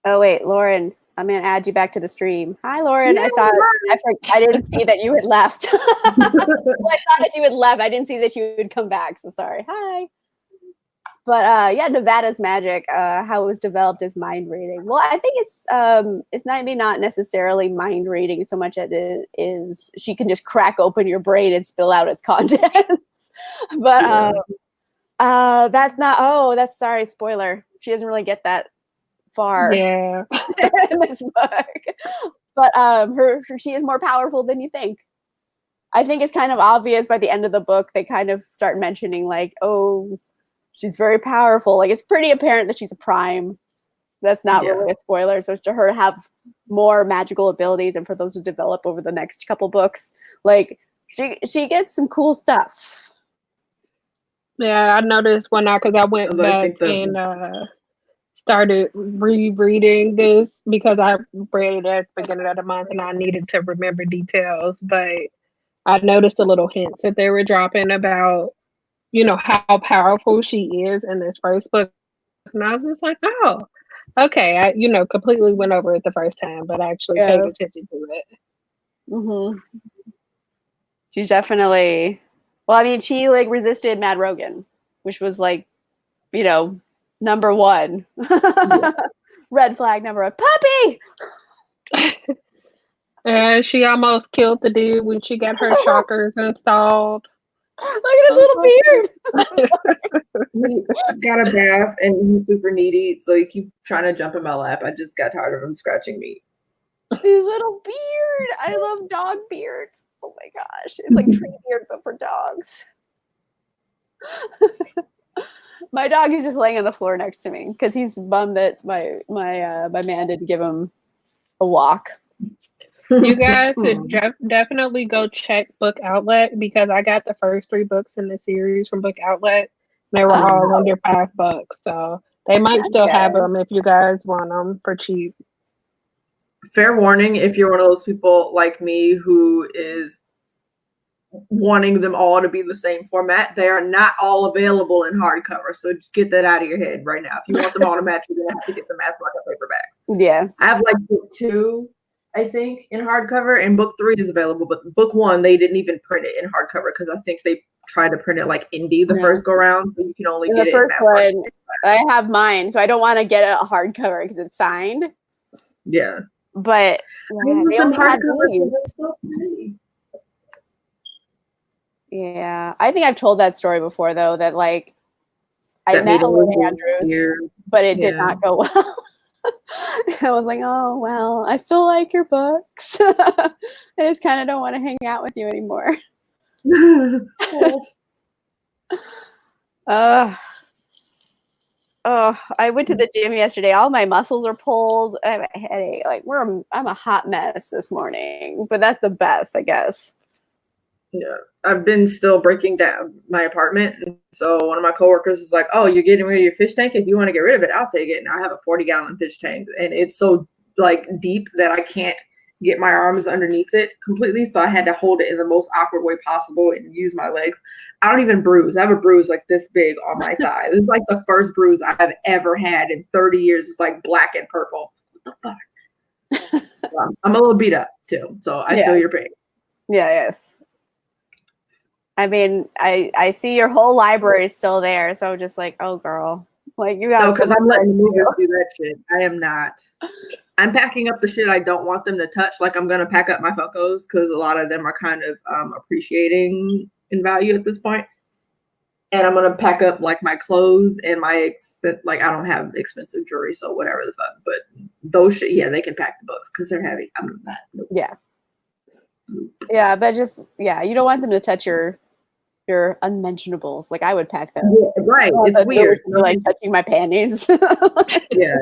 Oh, wait, Lauren, I'm going to add you back to the stream. Hi, Lauren. Yeah, I didn't see that you had left. Well, I saw that you had left. I didn't see that you would come back. So sorry. Hi. But yeah, Nevada's magic, how it was developed as mind reading. Well, I think it's maybe not necessarily mind reading so much as it is she can just crack open your brain and spill out its contents. But that's not. Oh, that's sorry. Spoiler. She doesn't really get that far. Yeah. In this book, but she is more powerful than you think. I think it's kind of obvious by the end of the book. They kind of start mentioning like, oh, she's very powerful. Like it's pretty apparent that she's a prime. That's not really a spoiler. So to her have more magical abilities, and for those to develop over the next couple books, like she gets some cool stuff. Yeah, I noticed one now because I went back and started rereading this because I read it at the beginning of the month and I needed to remember details. But I noticed the little hints that they were dropping about, you know, how powerful she is in this first book. And I was just like, oh, okay. I, you know, completely went over it the first time, but I actually paid attention to it. Mm-hmm. She's definitely, well, I mean, she like resisted Mad Rogan, which was like, you know, number one. Red flag number one. Puppy! And she almost killed the dude when she got her shockers installed. Look at his little beard. He got a bath and he's super needy, so he keeps trying to jump in my lap. I just got tired of him scratching me. His little beard. I love dog beards. Oh my gosh. It's like tree beard, but for dogs. My dog is just laying on the floor next to me because he's bummed that my man didn't give him a walk. You guys should definitely go check Book Outlet because I got the first 3 books in the series from Book Outlet. They were all under $5, so they might still have them if you guys want them for cheap. Fair warning, if you're one of those people like me who is wanting them all to be the same format, they are not all available in hardcover. So just get that out of your head right now. If you want them all to match, you're gonna have to get the mass market paperbacks. Yeah, I have like book 2, I think, in hardcover, and book 3 is available. But book 1, they didn't even print it in hardcover because I think they tried to print it like indie the first go round, so you can only get the it first in mass one. I have mine, so I don't want to get a hardcover because it's signed. Yeah, but they only had these. Yeah, I think I've told that story before, though, that like I met Andrew, but it did not go well. I was like, oh, well, I still like your books. I just kind of don't want to hang out with you anymore. I went to the gym yesterday. All my muscles are pulled. I have a headache. Like I'm a hot mess this morning, but that's the best, I guess. Yeah, I've been still breaking down my apartment. And so one of my coworkers is like, oh, you're getting rid of your fish tank? If you want to get rid of it, I'll take it. And I have a 40-gallon fish tank, and it's so like deep that I can't get my arms underneath it completely. So I had to hold it in the most awkward way possible and use my legs. I don't even bruise. I have a bruise like this big on my thigh. This is like the first bruise I've ever had in 30 years. It's like black and purple. What the fuck? I'm a little beat up too. So I feel your pain. Yeah, yes. I mean, I see your whole library is still there, so just like, oh, girl, like you got. No, because I'm letting the movers do that shit. I am not. I'm packing up the shit I don't want them to touch. Like I'm gonna pack up my Funkos because a lot of them are kind of appreciating in value at this point. And I'm gonna pack up like my clothes and my like I don't have expensive jewelry, so whatever the fuck. But those shit, yeah, they can pack the books because they're heavy. I'm not. Nope. Yeah. Yeah, but just you don't want them to touch your unmentionables. Like I would pack those. Yeah, right. It's weird. Like touching my panties. Yeah.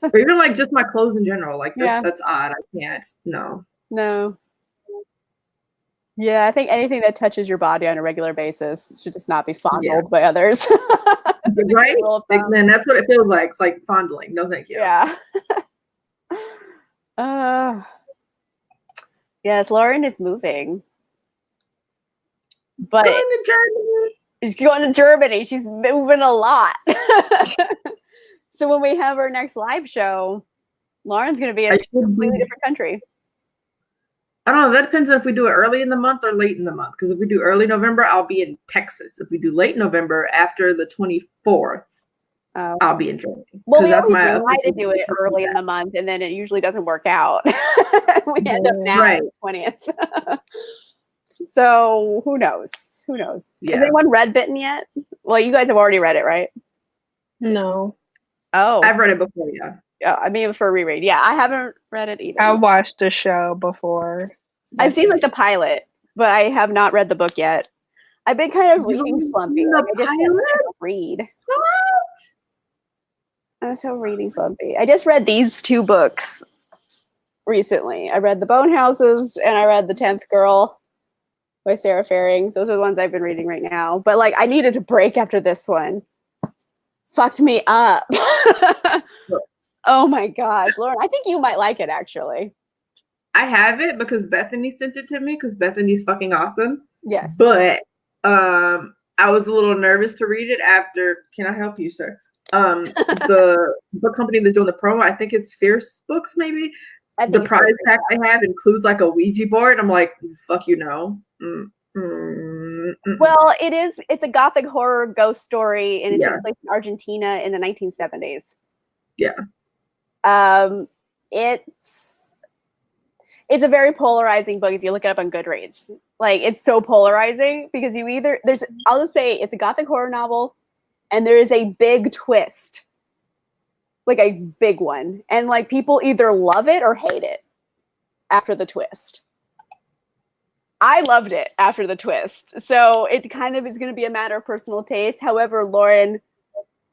Or even like just my clothes in general. Like Yeah. that's odd. I can't. No. No. Yeah, I think anything that touches your body on a regular basis should just not be fondled by others. Right? Then that's what it feels like. It's like fondling. No, thank you. Yeah. Yes, Lauren is moving. But going to Germany. She's going to Germany. She's moving a lot. So when we have our next live show, Lauren's going to be in a completely different country. I don't know. That depends on if we do it early in the month or late in the month. Because if we do early November, I'll be in Texas. If we do late November, after the 24th, I'll be in Germany. Well, we always try to do it early in the month, and then it usually doesn't work out. We end up now on the 20th. So who knows? Who knows? Yeah. Has anyone read Bitten yet? Well, you guys have already read it, right? No. Oh. I've read it before, yeah. I mean, for a reread. Yeah, I haven't read it either. I watched the show before. I've seen like the pilot, but I have not read the book yet. I've been kind of reading slumpy. Like, I just can't read. What? I'm so reading slumpy. I just read these 2 books recently. I read The Bone Houses and I read The 10th Girl by Sarah Faring. Those are the ones I've been reading right now. But like, I needed a break after this one. Fucked me up. Oh my gosh, Lauren, I think you might like it actually. I have it because Bethany sent it to me because Bethany's fucking awesome. Yes. But I was a little nervous to read it after. Can I help you, sir? The book company that's doing the promo, I think it's Fierce Books, maybe. The prize pack they have includes like a Ouija board. I'm like, fuck you, no. Well, it's a gothic horror ghost story, and it takes place in Argentina in the 1970s. Yeah. It's a very polarizing book if you look it up on Goodreads. Like, it's so polarizing because I'll just say it's a gothic horror novel and there is a big twist. Like a big one. And like people either love it or hate it after the twist. I loved it after the twist. So it kind of is going to be a matter of personal taste. However, Lauren,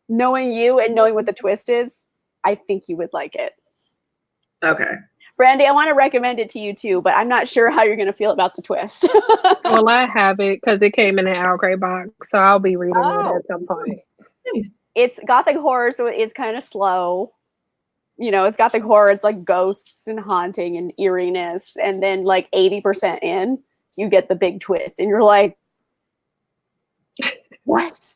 knowing you and knowing what the twist is, I think you would like it. Okay. Brandy, I want to recommend it to you too, but I'm not sure how you're going to feel about the twist. Well, I have it because it came in an Owl Grey box, so I'll be reading it at some point. It's gothic horror, so it's kind of slow. You know, it's gothic horror. It's like ghosts and haunting and eeriness. And then like 80% in, you get the big twist. And you're like, what?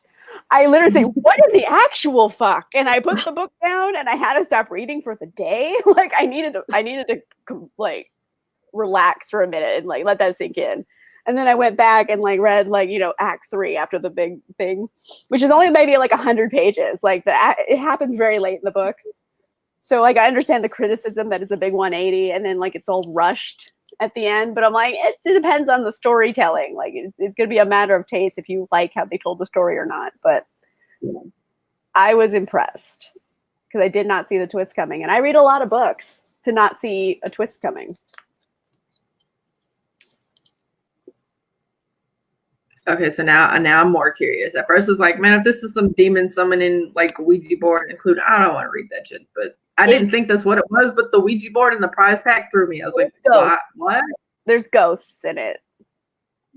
I literally say, what in the actual fuck? And I put the book down and I had to stop reading for the day. Like I needed to like relax for a minute and like let that sink in. And then I went back and like read like, you know, act 3 after the big thing, which is only maybe like 100 pages. Like it happens very late in the book. So like, I understand the criticism that it's a big 180 and then like, it's all rushed at the end, but I'm like, it depends on the storytelling. Like it's going to be a matter of taste if you like how they told the story or not. But I was impressed because I did not see the twist coming. And I read a lot of books to not see a twist coming. Okay, so now I'm more curious. At first, I was like, man, if this is some demon summoning like Ouija board include, I don't want to read that shit. But I didn't think that's what it was. But the Ouija board and the prize pack threw me. I was like, what? There's ghosts in it.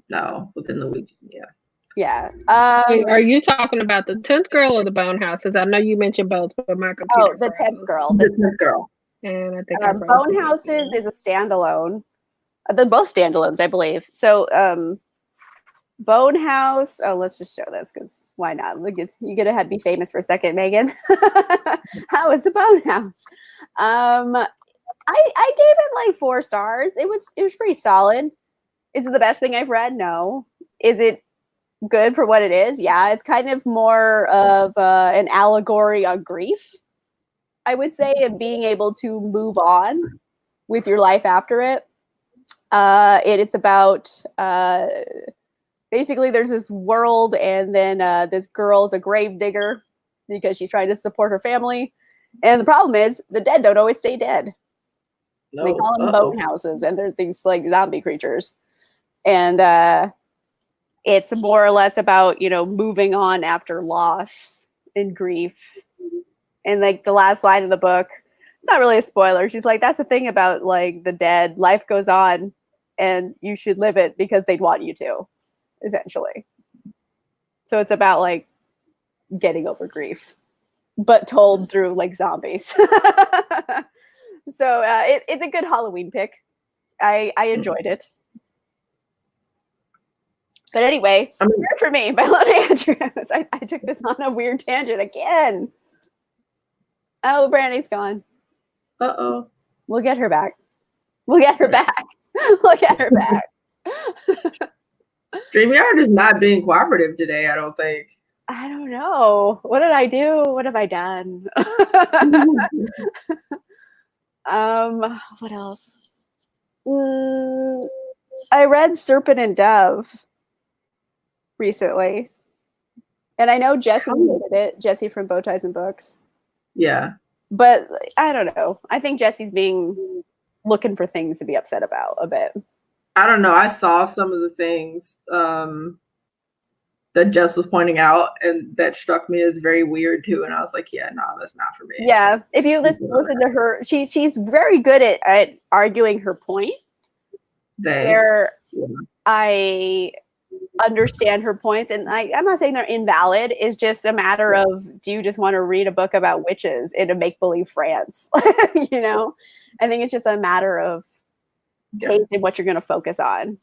No, within the Ouija, yeah. Yeah. Are you talking about the 10th Girl or the Bone Houses? I know you mentioned both, but my computer. Oh, the 10th Girl. The 10th Girl. And I think Bone Houses is a standalone. They're both standalones, I believe. So, Bone House. Oh, let's just show this because why not? Look, you get to be famous for a second, Megan. How was the Bone House? I gave it like 4 stars. It was pretty solid. Is it the best thing I've read? No. Is it good for what it is? Yeah, it's kind of more of an allegory on grief, I would say, and being able to move on with your life after it. It is about basically there's this world, and then this girl is a grave digger because she's trying to support her family. And the problem is the dead don't always stay dead. No. They call them bone houses, and they're these like zombie creatures. And it's more or less about, you know, moving on after loss and grief And like the last line of the book, it's not really a spoiler. She's like, that's the thing about like the dead. Life goes on and you should live it because they'd want you to, essentially. So it's about like getting over grief, but told through like zombies. So it's a good Halloween pick. I enjoyed it. But anyway, Fear for Me by Ilona Andrews. I took this on a weird tangent again. Oh, Brandy's gone. Uh-oh. We'll get her back. We'll get her back. StreamYard is not being cooperative today, I don't think. I don't know. What did I do? What have I done? What else? I read Serpent and Dove recently. And I know Jessie hated it. Jessie from Bow Ties and Books. Yeah. But I don't know. I think Jessie's looking for things to be upset about a bit. I don't know. I saw some of the things that Jess was pointing out, and that struck me as very weird too. And I was like, yeah, no, that's not for me. Yeah. If you listen to her, she's very good at arguing her point. I understand her points, and I'm not saying they're invalid. It's just a matter of, do you just want to read a book about witches in a make-believe France? You know, I think it's just a matter of taste and what you're going to focus on.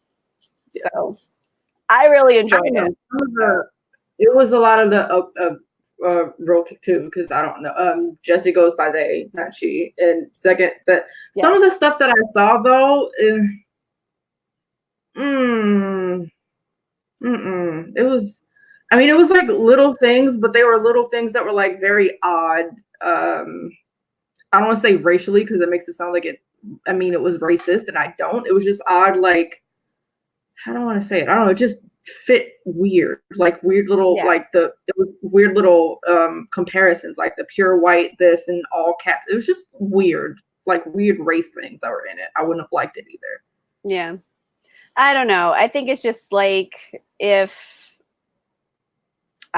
Yeah. So I really enjoyed it. It was a lot of the role kick too, because I don't know. Jessie goes by they, not she. And second, that some of the stuff that I saw though, it was, I mean, it was like little things, but they were little things that were like very odd. I don't want to say racially because it makes it sound like it was racist, and I don't. It was just odd, like, how do I want to say it? I don't know. It just fit weird, like weird little, it was weird little comparisons, like the pure white this and all cat. It was just weird, like weird race things that were in it. I wouldn't have liked it either. Yeah. I don't know. I think it's just like I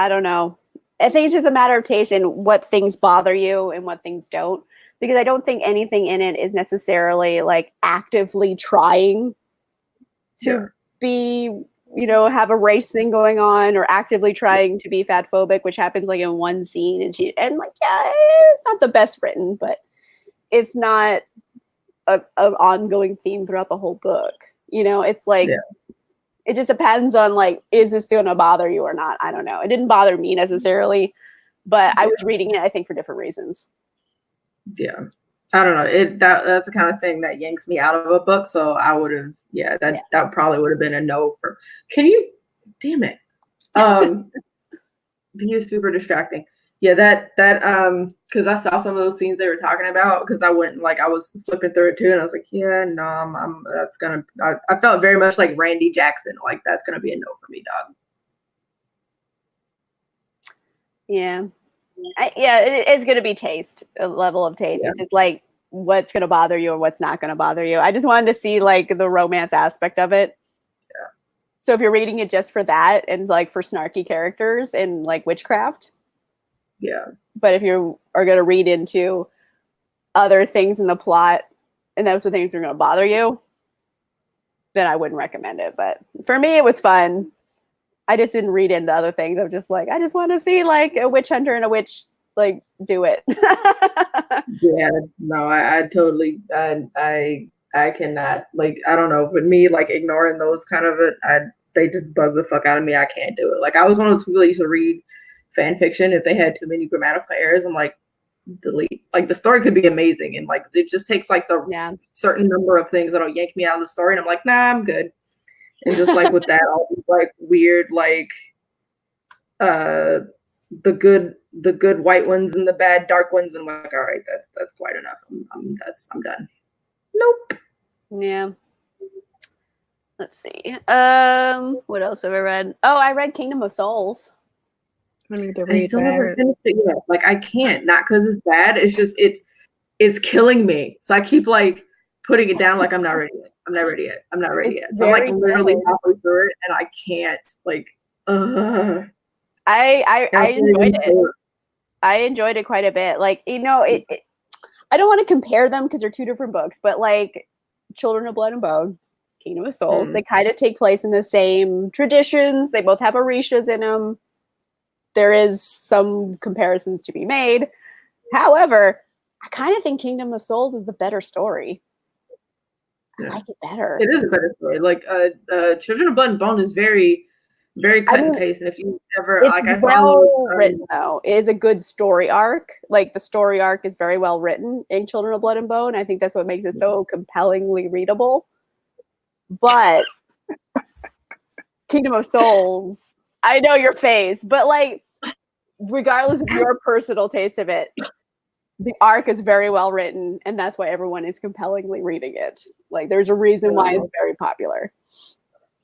don't know. I think it's just a matter of taste and what things bother you and what things don't. Because I don't think anything in it is necessarily like actively trying to be, have a race thing going on, or actively trying to be fatphobic, which happens like in one scene. And it's not the best written, but it's not an ongoing theme throughout the whole book. It's like, it just depends on like, is this going to bother you or not? I don't know. It didn't bother me necessarily, but I was reading it, I think, for different reasons. Yeah. I don't know. That's the kind of thing that yanks me out of a book. So I would have, that probably would have been a no for, damn it. He is super distracting. Yeah, that because I saw some of those scenes they were talking about, because I went I was flipping through it too, and I was like, yeah, no, I felt very much like Randy Jackson, like that's gonna be a no for me, dog. Yeah, it is gonna be taste, a level of taste. It's just like what's gonna bother you or what's not gonna bother you. I just wanted to see like the romance aspect of it. Yeah. So if you're reading it just for that and like for snarky characters and like witchcraft. Yeah. But if you are going to read into other things in the plot and those are things that are going to bother you, then I wouldn't recommend it. But for me, it was fun. I just didn't read into other things. I'm just like, I just want to see like a witch hunter and a witch like do it. Yeah, no, I totally, I cannot, like, I don't know, with me, like ignoring those kind of they just bug the fuck out of me. I can't do it. Like I was one of those people that used to read fan fiction. If they had too many grammatical errors, I'm like, delete. Like the story could be amazing, and like it just takes like the certain number of things that'll yank me out of the story, and I'm like, nah, I'm good. And just like with that, all these like weird like the good white ones and the bad dark ones, and I'm like, all right, that's quite enough. I'm done. Nope. Yeah. Let's see. What else have I read? Oh, I read Kingdom of Souls. I need to read still never finished it yet. Like I can't, not because it's bad. It's just it's killing me. So I keep like putting it down. Like I'm not ready yet. I'm not ready yet. I'm not ready yet. So I'm like literally halfway through it, and I can't. Like, I enjoyed it. I enjoyed it quite a bit. Like, you know, I don't want to compare them because they're two different books, but like Children of Blood and Bone, Kingdom of Souls, they kind of take place in the same traditions. They both have Orishas in them. There is some comparisons to be made. However, I kind of think Kingdom of Souls is the better story. I like it better. It is a better story. Like Children of Blood and Bone is very, very cut and paste. And if you ever it's like, I well followed written though. It is a good story arc. Like the story arc is very well written in Children of Blood and Bone. I think that's what makes it so compellingly readable. But Kingdom of Souls, I know your face, but like, regardless of your personal taste of it, the arc is very well written, and that's why everyone is compellingly reading it. Like, there's a reason why it's very popular.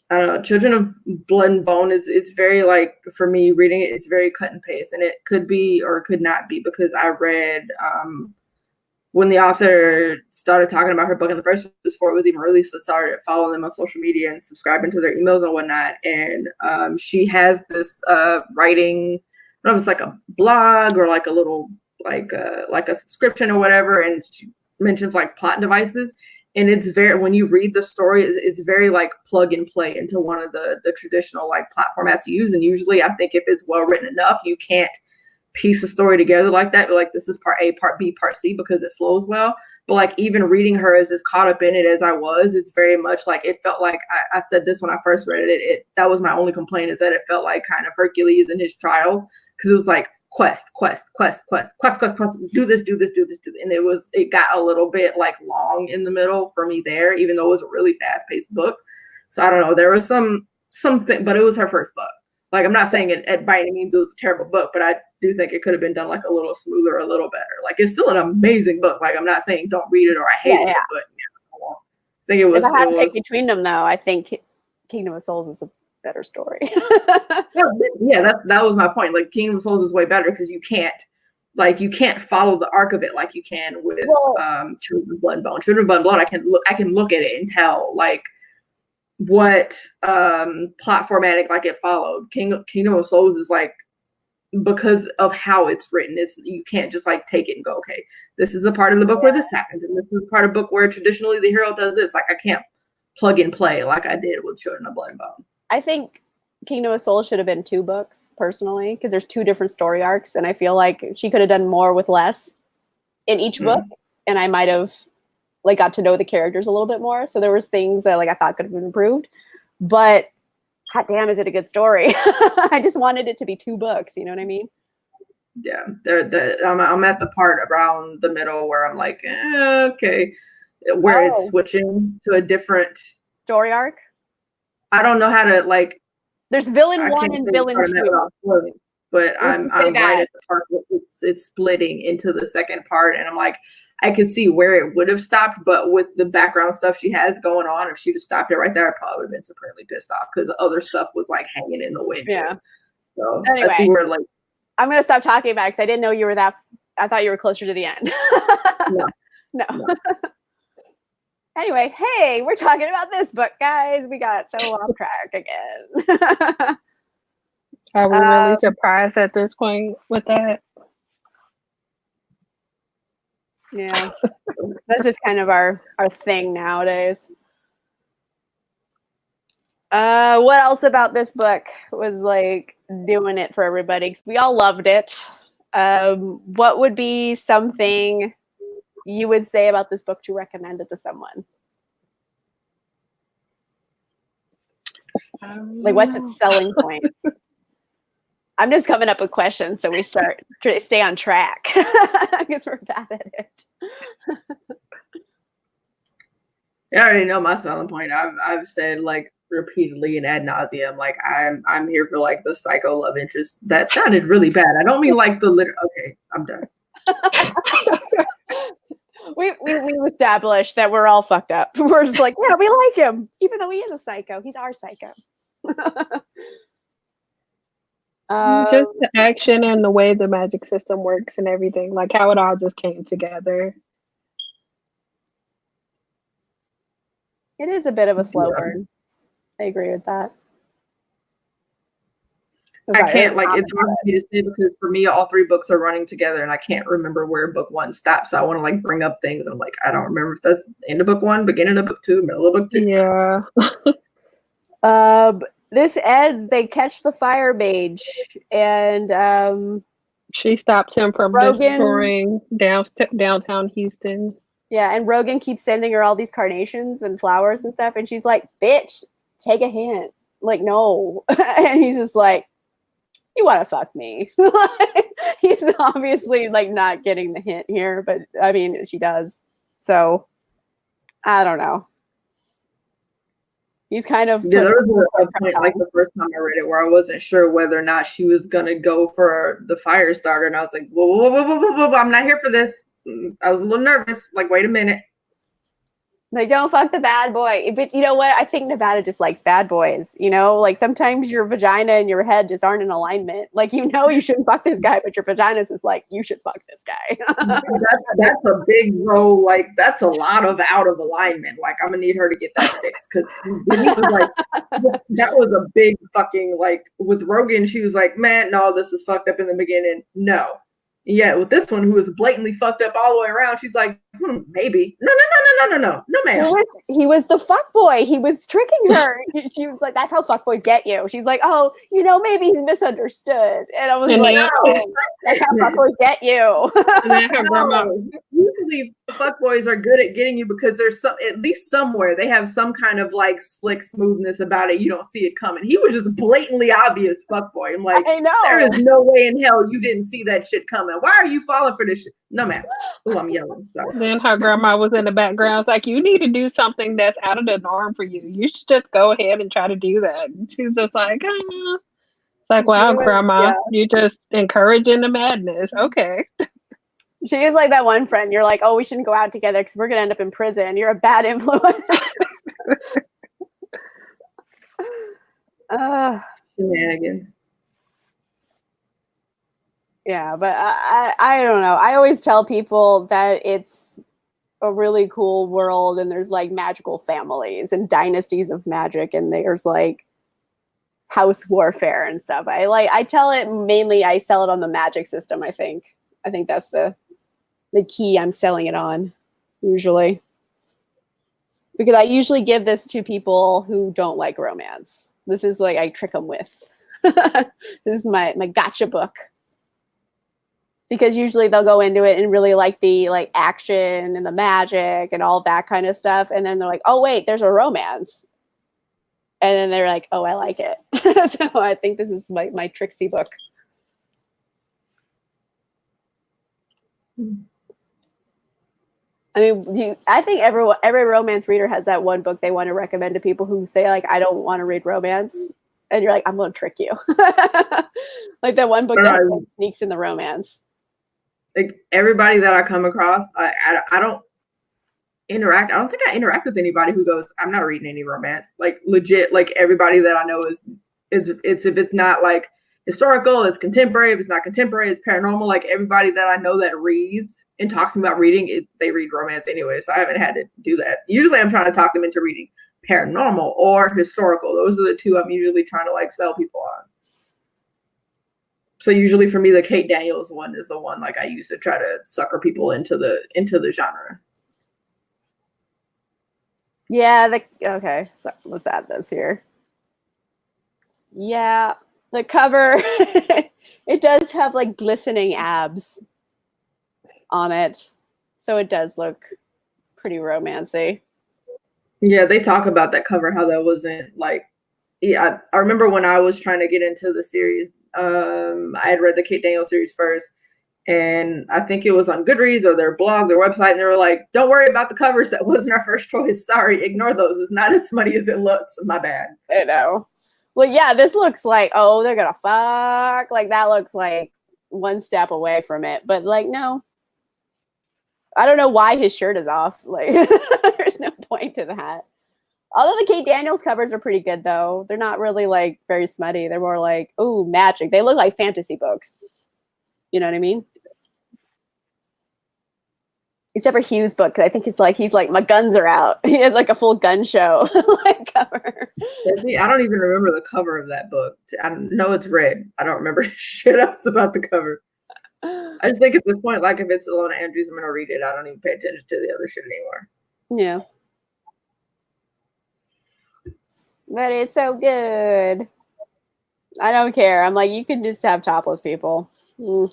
I don't know. Children of Blood and Bone it's very like, for me reading it, it's very cut and paste, and it could be or could not be because I read when the author started talking about her book in the first place before it was even released. I started following them on social media and subscribing to their emails and whatnot. And she has this writing, I don't know if it's like a blog or like a little like a subscription or whatever, and she mentions like plot devices. And it's very, when you read the story, it's very like plug and play into one of the traditional like plot formats you use. And usually I think if it's well written enough, you can't piece a story together like that, but like this is part A, part B, part C, because it flows well. But like even reading her as caught up in it as I was, it's very much like, it felt like, I said this when I first read it, that was my only complaint, is that it felt like kind of Hercules and his trials, because it was like quest, do this, and it got a little bit like long in the middle for me there, even though it was a really fast-paced book. So I don't know, there was something, but it was her first book. Like, I'm not saying it by any means it was a terrible book, but I do think it could have been done like a little smoother, a little better. Like, it's still an amazing book. Like, I'm not saying don't read it or I hate it, but yeah, I think it was. If I had to pick between them, though, I think Kingdom of Souls is a better story. yeah, that was my point. Like, Kingdom of Souls is way better because you can't follow the arc of it like you can with Children of Blood and Bone. Children of Blood and Bone, I can look at it and tell like what plot formatting like it followed. Kingdom of Souls is like, because of how it's written, you can't just like take it and go, okay, this is a part of the book where this happens, and this is part of the book where traditionally the hero does this. Like, I can't plug and play like I did with Children of Blood and Bone. I think Kingdom of Souls should have been 2 books, personally, because there's 2 different story arcs, and I feel like she could have done more with less in each book, and I might have like got to know the characters a little bit more. So there was things that like I thought could have been improved, but hot damn, is it a good story? I just wanted it to be 2 books. You know what I mean? Yeah, I'm at the part around the middle where I'm like, okay, where it's switching to a different story arc. I don't know how to like. There's villain 1 and villain 2. But I'm right at the part where it's splitting into the second part, and I'm like, I could see where it would have stopped, but with the background stuff she has going on, if she'd have stopped it right there, I probably would have been supremely pissed off because other stuff was like hanging in the wind. Yeah. So anyway, I see where like. I'm gonna stop talking about it because I didn't know you were that. I thought you were closer to the end. No. Anyway, hey, we're talking about this book, guys. We got so off track again. Are we really surprised at this point with that? Yeah, that's just kind of our thing nowadays. What else about this book was like doing it for everybody? We all loved it. What would be something you would say about this book to recommend it to someone? Like, what's its selling point? I'm just coming up with questions so we stay on track. I guess we're bad at it. I already know my selling point. I've said like repeatedly and ad nauseum, like I'm here for like the psycho love interest. That sounded really bad. I don't mean like the okay, I'm done. we established that we're all fucked up. We're just like, yeah, we like him, even though he is a psycho. He's our psycho. Just the action and the way the magic system works and everything, like how it all just came together. It is a bit of a slow burn. I agree with that. I can't, like, it's hard for me to say because for me, all three books are running together and I can't remember where book one stops. So I want to like bring up things. And I'm like, I don't remember if that's the end of book one, beginning of book two, middle of book two. Yeah. This ends, they catch the fire mage and she stopped him from destroying downtown Houston. Yeah, and Rogan keeps sending her all these carnations and flowers and stuff, and she's like, bitch, take a hint. Like, no. And he's just like, you want to fuck me. He's obviously like not getting the hint here, but I mean, she does. So, I don't know. He's kind of there was a point like the first time I read it where I wasn't sure whether or not she was gonna go for the fire starter, and I was like, whoa, I'm not here for this. I was a little nervous. Like, wait a minute. Like, don't fuck the bad boy. But you know what? I think Nevada just likes bad boys. You know, like sometimes your vagina and your head just aren't in alignment. Like, you know, you shouldn't fuck this guy, but your vagina's is like, you should fuck this guy. that's a big roll. Like, that's a lot of out of alignment. Like, I'm gonna need her to get that fixed because he was like, that was a big fucking like with Rogan. She was like, man, no, this is fucked up in the beginning. No. Yeah, with this one who was blatantly fucked up all the way around, she's like, maybe. No, ma'am. He was the fuck boy. He was tricking her. She was like, that's how fuck boys get you. She's like, oh, you know, maybe he's misunderstood. And I was like, no, that's how fuck boys get you. Usually fuck boys are good at getting you because there's some, at least somewhere they have some kind of like slick smoothness about it. You don't see it coming. He was just blatantly obvious fuck boy. I'm like, I know. There is no way in hell you didn't see that shit coming. Why are you falling for this shit? No, ma'am. Oh, I'm yelling. Sorry. Then her grandma was in the background. It's like, you need to do something that's out of the norm for you. You should just go ahead and try to do that. And she was just like, ah. It's like, wow, grandma, you're just encouraging the madness. Okay. She is like that one friend. You're like, oh, we shouldn't go out together because we're going to end up in prison. You're a bad influence. Shenanigans. Yeah, but I don't know. I always tell people that it's a really cool world and there's like magical families and dynasties of magic and there's like house warfare and stuff. I tell it mainly, I sell it on the magic system, I think. I think that's the key I'm selling it on, usually. Because I usually give this to people who don't like romance. This is like I trick them with. This is my gotcha book. Because usually they'll go into it and really like the like action and the magic and all that kind of stuff. And then they're like, oh, wait, there's a romance. And then they're like, oh, I like it. So I think this is my Trixie book. I mean, I think every romance reader has that one book they want to recommend to people who say, like, I don't want to read romance. And you're like, I'm going to trick you. Like that one book that sneaks in the romance. Like everybody that I come across, I don't interact. I don't think I interact with anybody who goes, I'm not reading any romance. Like legit, like everybody that I know it's if it's not like historical, it's contemporary. If it's not contemporary, it's paranormal. Like everybody that I know that reads and talks about reading, they read romance anyway. So I haven't had to do that. Usually I'm trying to talk them into reading paranormal or historical. Those are the two I'm usually trying to like sell people on. So usually for me, the Kate Daniels one is the one like I used to try to sucker people into the genre. Yeah. Okay. So let's add this here. Yeah. The cover, it does have like glistening abs on it. So it does look pretty romancy. Yeah, they talk about that cover, how that wasn't like, yeah, I remember when I was trying to get into the series, I had read the Kate Daniels series first, and I think it was on Goodreads or their blog, their website, and they were like, don't worry about the covers. That wasn't our first choice. Sorry, ignore those. It's not as smutty as it looks. My bad. I know. Well, yeah, this looks like, oh, they're gonna fuck. Like that looks like one step away from it. But like, no. I don't know why his shirt is off. Like there's no point to that. Although the Kate Daniels covers are pretty good though. They're not really like very smutty. They're more like, ooh, magic. They look like fantasy books. You know what I mean? Except for Hugh's book, 'cause I think he's like my guns are out. He has like a full gun show like cover. I don't even remember the cover of that book. I know it's red. I don't remember shit else about the cover. I just think at this point, like if it's Ilona Andrews, I'm gonna read it. I don't even pay attention to the other shit anymore. Yeah. But it's so good. I don't care. I'm like, you can just have topless people. I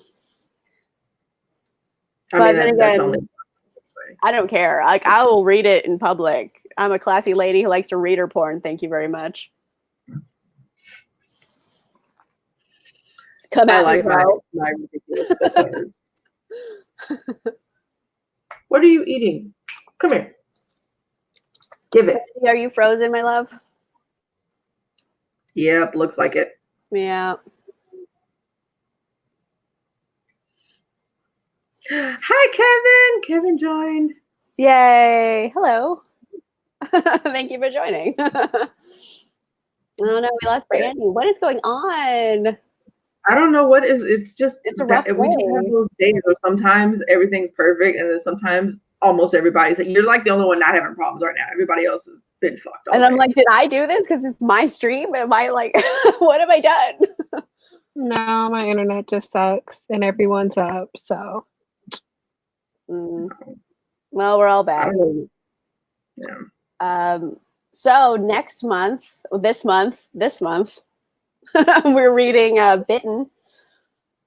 But mean, then that's again, only. I don't care. Like, I will read it in public. I'm a classy lady who likes to read her porn. Thank you very much. Come at me, bro. My ridiculous photos. What are you eating? Come here. Give it. Are you frozen, my love? Yep, looks like it. Yeah. Hi, Kevin. Kevin joined. Yay. Hello. Thank you for joining. Oh no, we lost Brandy. What is going on? I don't know what is. It's just It's a rough we just have those days where sometimes everything's perfect, and then sometimes almost everybody's like, you're like the only one not having problems right now. Everybody else has been fucked. And I'm like, did I do this because it's my stream? Am I like, what have I done? No, my internet just sucks and everyone's up. So, well, we're all back. Yeah. So next month, this month, we're reading Bitten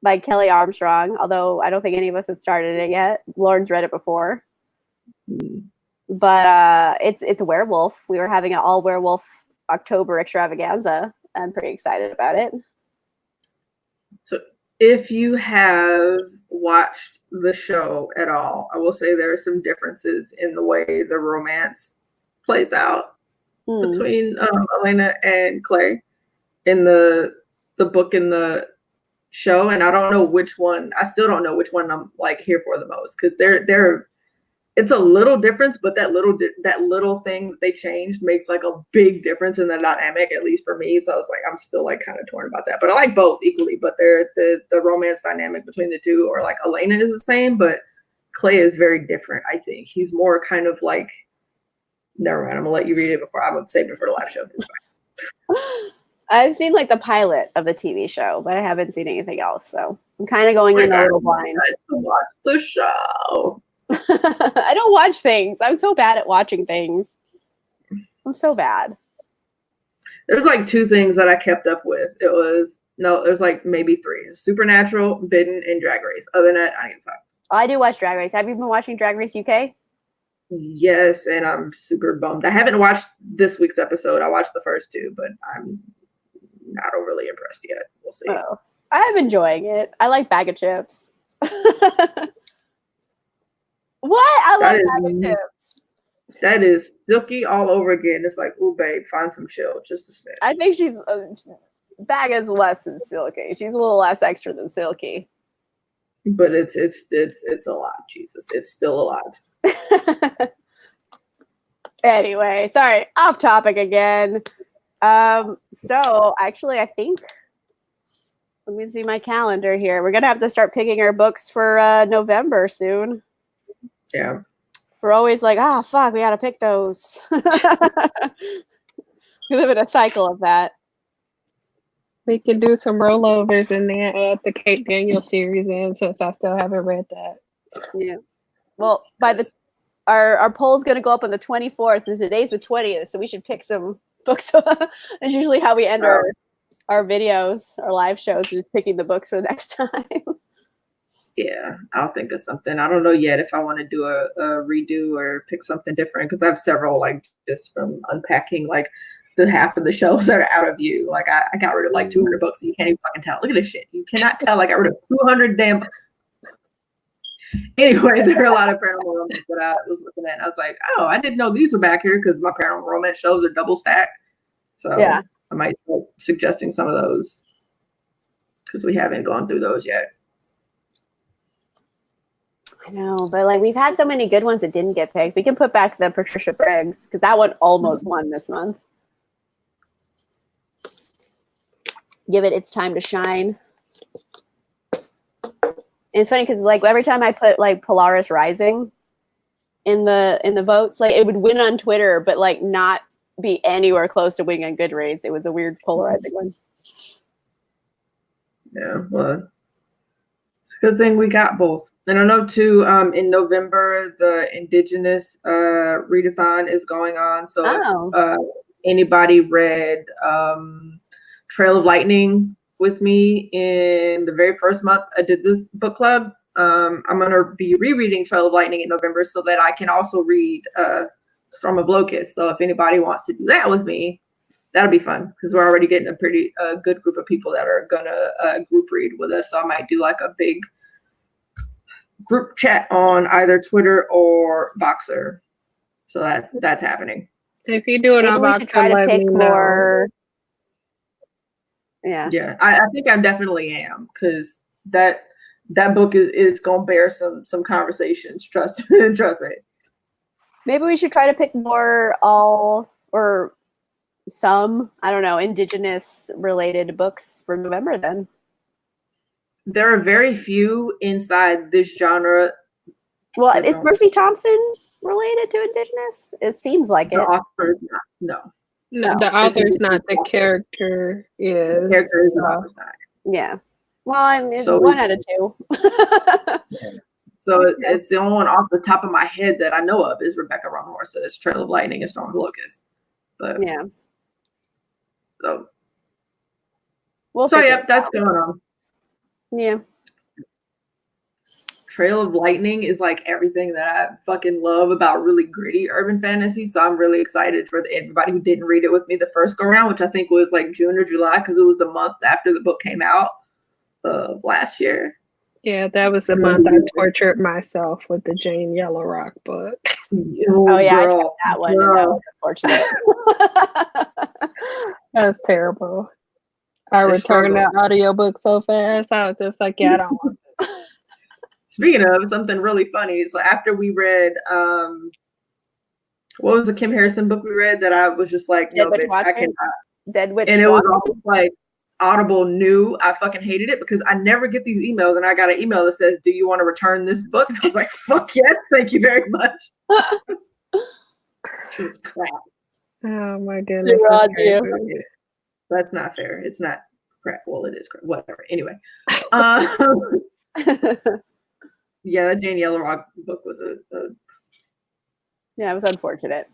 by Kelly Armstrong, although I don't think any of us have started it yet. Lauren's read it before. But it's a werewolf. We were having an all werewolf October extravaganza. I'm pretty excited about it. So if you have watched the show at all, I will say there are some differences in the way the romance plays out between Elena and Clay in the book and the show, and I don't know which one. I still don't know which one I'm like here for the most, because they're it's a little difference, but that little thing that they changed makes like a big difference in the dynamic, at least for me. So I was like, I'm still like kind of torn about that, but I like both equally. But they're the romance dynamic between the two, or like Elena is the same, but Clay is very different. I think he's more kind of like. Never mind. I'm gonna let you read it before. I'm gonna save it for the live show. It's fine. I've seen like the pilot of the TV show, but I haven't seen anything else. So I'm kind of going in a little blind. I to watch the show. I don't watch things. I'm so bad at watching things. I'm so bad. There's like two things that I kept up with. There's like maybe three: Supernatural, Bidden, and Drag Race. Other than that, I ain't fuck. I do watch Drag Race. Have you been watching Drag Race UK? Yes, and I'm super bummed. I haven't watched this week's episode. I watched the first two, but I'm not overly impressed yet. We'll see. Oh, I'm enjoying it. I like bag of chips. What? I love bag of chips. That is Silky all over again. It's like, ooh, babe, find some chill, just a smidge. I think she's Bag is less than Silky. She's a little less extra than Silky. But it's a lot, Jesus. It's still a lot. Anyway, sorry, off topic again. So actually, I think let me see my calendar here. We're gonna have to start picking our books for November soon. Yeah. We're always like, fuck, we gotta pick those. We live in a cycle of that. We can do some rollovers and then add the Kate Daniel series in, since I still haven't read that. Yeah. Well, our poll's going to go up on the 24th, and today's the 20th, so we should pick some books. That's usually how we end our videos, our live shows, just picking the books for the next time. Yeah, I'll think of something. I don't know yet if I want to do a redo or pick something different, because I have several, like, just from unpacking, like, the half of the shelves that are out of view. Like, I got rid of like 200 books, and you can't even fucking tell. Look at this shit. You cannot tell. Like, I got rid of 200 damn books. Anyway, there are a lot of paranormal romance that I was looking at, and I was like, oh, I didn't know these were back here, because my paranormal romance shelves are double stacked. So yeah, I might start suggesting some of those, because we haven't gone through those yet. I know, but like we've had so many good ones that didn't get picked. We can put back the Patricia Briggs, because that one almost won this month. Give it its time to shine. And it's funny because like every time I put like Polaris Rising, in the votes. Like it would win on Twitter, but like not be anywhere close to winning on Goodreads. It was a weird polarizing one. Yeah, well, it's a good thing we got both. And I know too, in November the Indigenous readathon is going on. So if anybody read Trail of Lightning with me in the very first month I did this book club, I'm gonna be rereading Trail of Lightning in November so that I can also read Storm of Locusts. So if anybody wants to do that with me, that'll be fun because we're already getting a pretty good group of people that are gonna group read with us. So I might do like a big group chat on either Twitter or Boxer. So that's happening. If you do it on Boxer, should try to pick more. Yeah. Yeah, I think I definitely am because that book is gonna bear some conversations. Trust me. Maybe we should try to pick more all or some, I don't know, Indigenous related books for November then. There are very few inside this genre. Well, is Mercy Thompson related to Indigenous? It seems like the author is not. No, the author is not. The character is. The character is the author's not. Yeah. Well, I mean, it's 1 out of 2. So it's the only one off the top of my head that I know of is Rebecca Runhorse's Trail of Lightning and Storm of Locusts. But yeah. So. Yep, that's going on. Yeah. Trail of Lightning is like everything that I fucking love about really gritty urban fantasy. So I'm really excited for everybody who didn't read it with me the first go around, which I think was like June or July because it was the month after the book came out last year. Yeah, that was the month I tortured myself with the Jane Yellow Rock book. Oh yeah, girl, I kept that one. And that was unfortunate. That was terrible. I returned that audiobook so fast. I was just like, yeah, I don't want this. Speaking of something really funny, so after we read, what was the Kim Harrison book we read that I was just like, no, bitch, I cannot. Dead Witch. And it was almost like Audible knew I fucking hated it because I never get these emails, and I got an email that says, "Do you want to return this book?" And I was like, "Fuck yes, thank you very much." Just crap. Oh my goodness. That's not fair. It's not crap. Well, it is crap. Whatever. Anyway. Yeah, that Jane Yellow Rock book was yeah, it was unfortunate.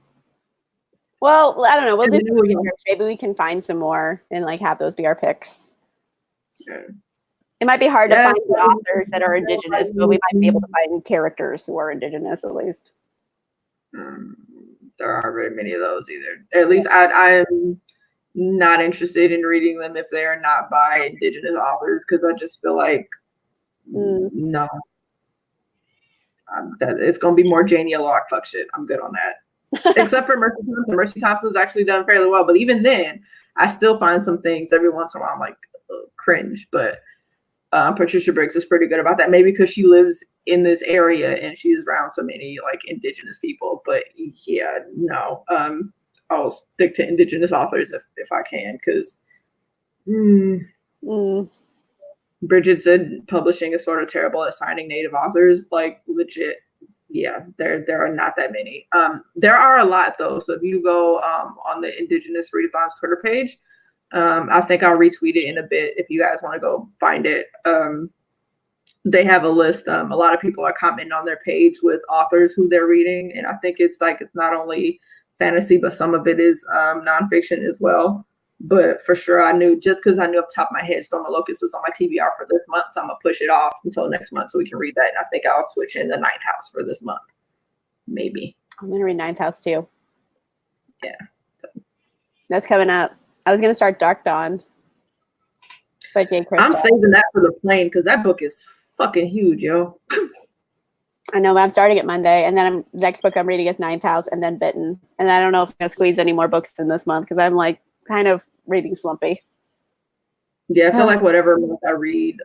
Well, I don't know. We'll do some research. Maybe we can find some more and like have those be our picks. Sure. It might be hard to find the authors that are Indigenous, but we might be able to find characters who are Indigenous at least. There aren't very many of those either. At least I am not interested in reading them if they are not by Indigenous authors because I just feel like no. It's going to be more Jane Yellow Rock fuck shit. I'm good on that. Except for Mercy Thompson. Mercy Thompson's actually done fairly well. But even then, I still find some things every once in a while I'm like cringe. But Patricia Briggs is pretty good about that. Maybe because she lives in this area and she's around so many like Indigenous people. But yeah, no. I'll stick to Indigenous authors if I can because Bridget said publishing is sort of terrible at signing Native authors. Like legit, yeah, there are not that many. There are a lot though. So if you go on the Indigenous Readathon's Twitter page, I think I'll retweet it in a bit if you guys want to go find it. They have a list. A lot of people are commenting on their page with authors who they're reading, and I think it's not only fantasy, but some of it is nonfiction as well. But for sure, I knew just because I knew off the top of my head, Storm of Locusts was on my TBR for this month, so I'm gonna push it off until next month so we can read that. And I think I'll switch in the Ninth House for this month, maybe. I'm gonna read Ninth House too. Yeah, that's coming up. I was gonna start Dark Dawn by Jay Kristoff. I'm saving that for the plane because that book is fucking huge, yo. I know, but I'm starting it Monday, and then next book I'm reading is Ninth House, and then Bitten, and I don't know if I'm gonna squeeze any more books in this month because I'm like kind of reading slumpy. Yeah, I feel like whatever month I read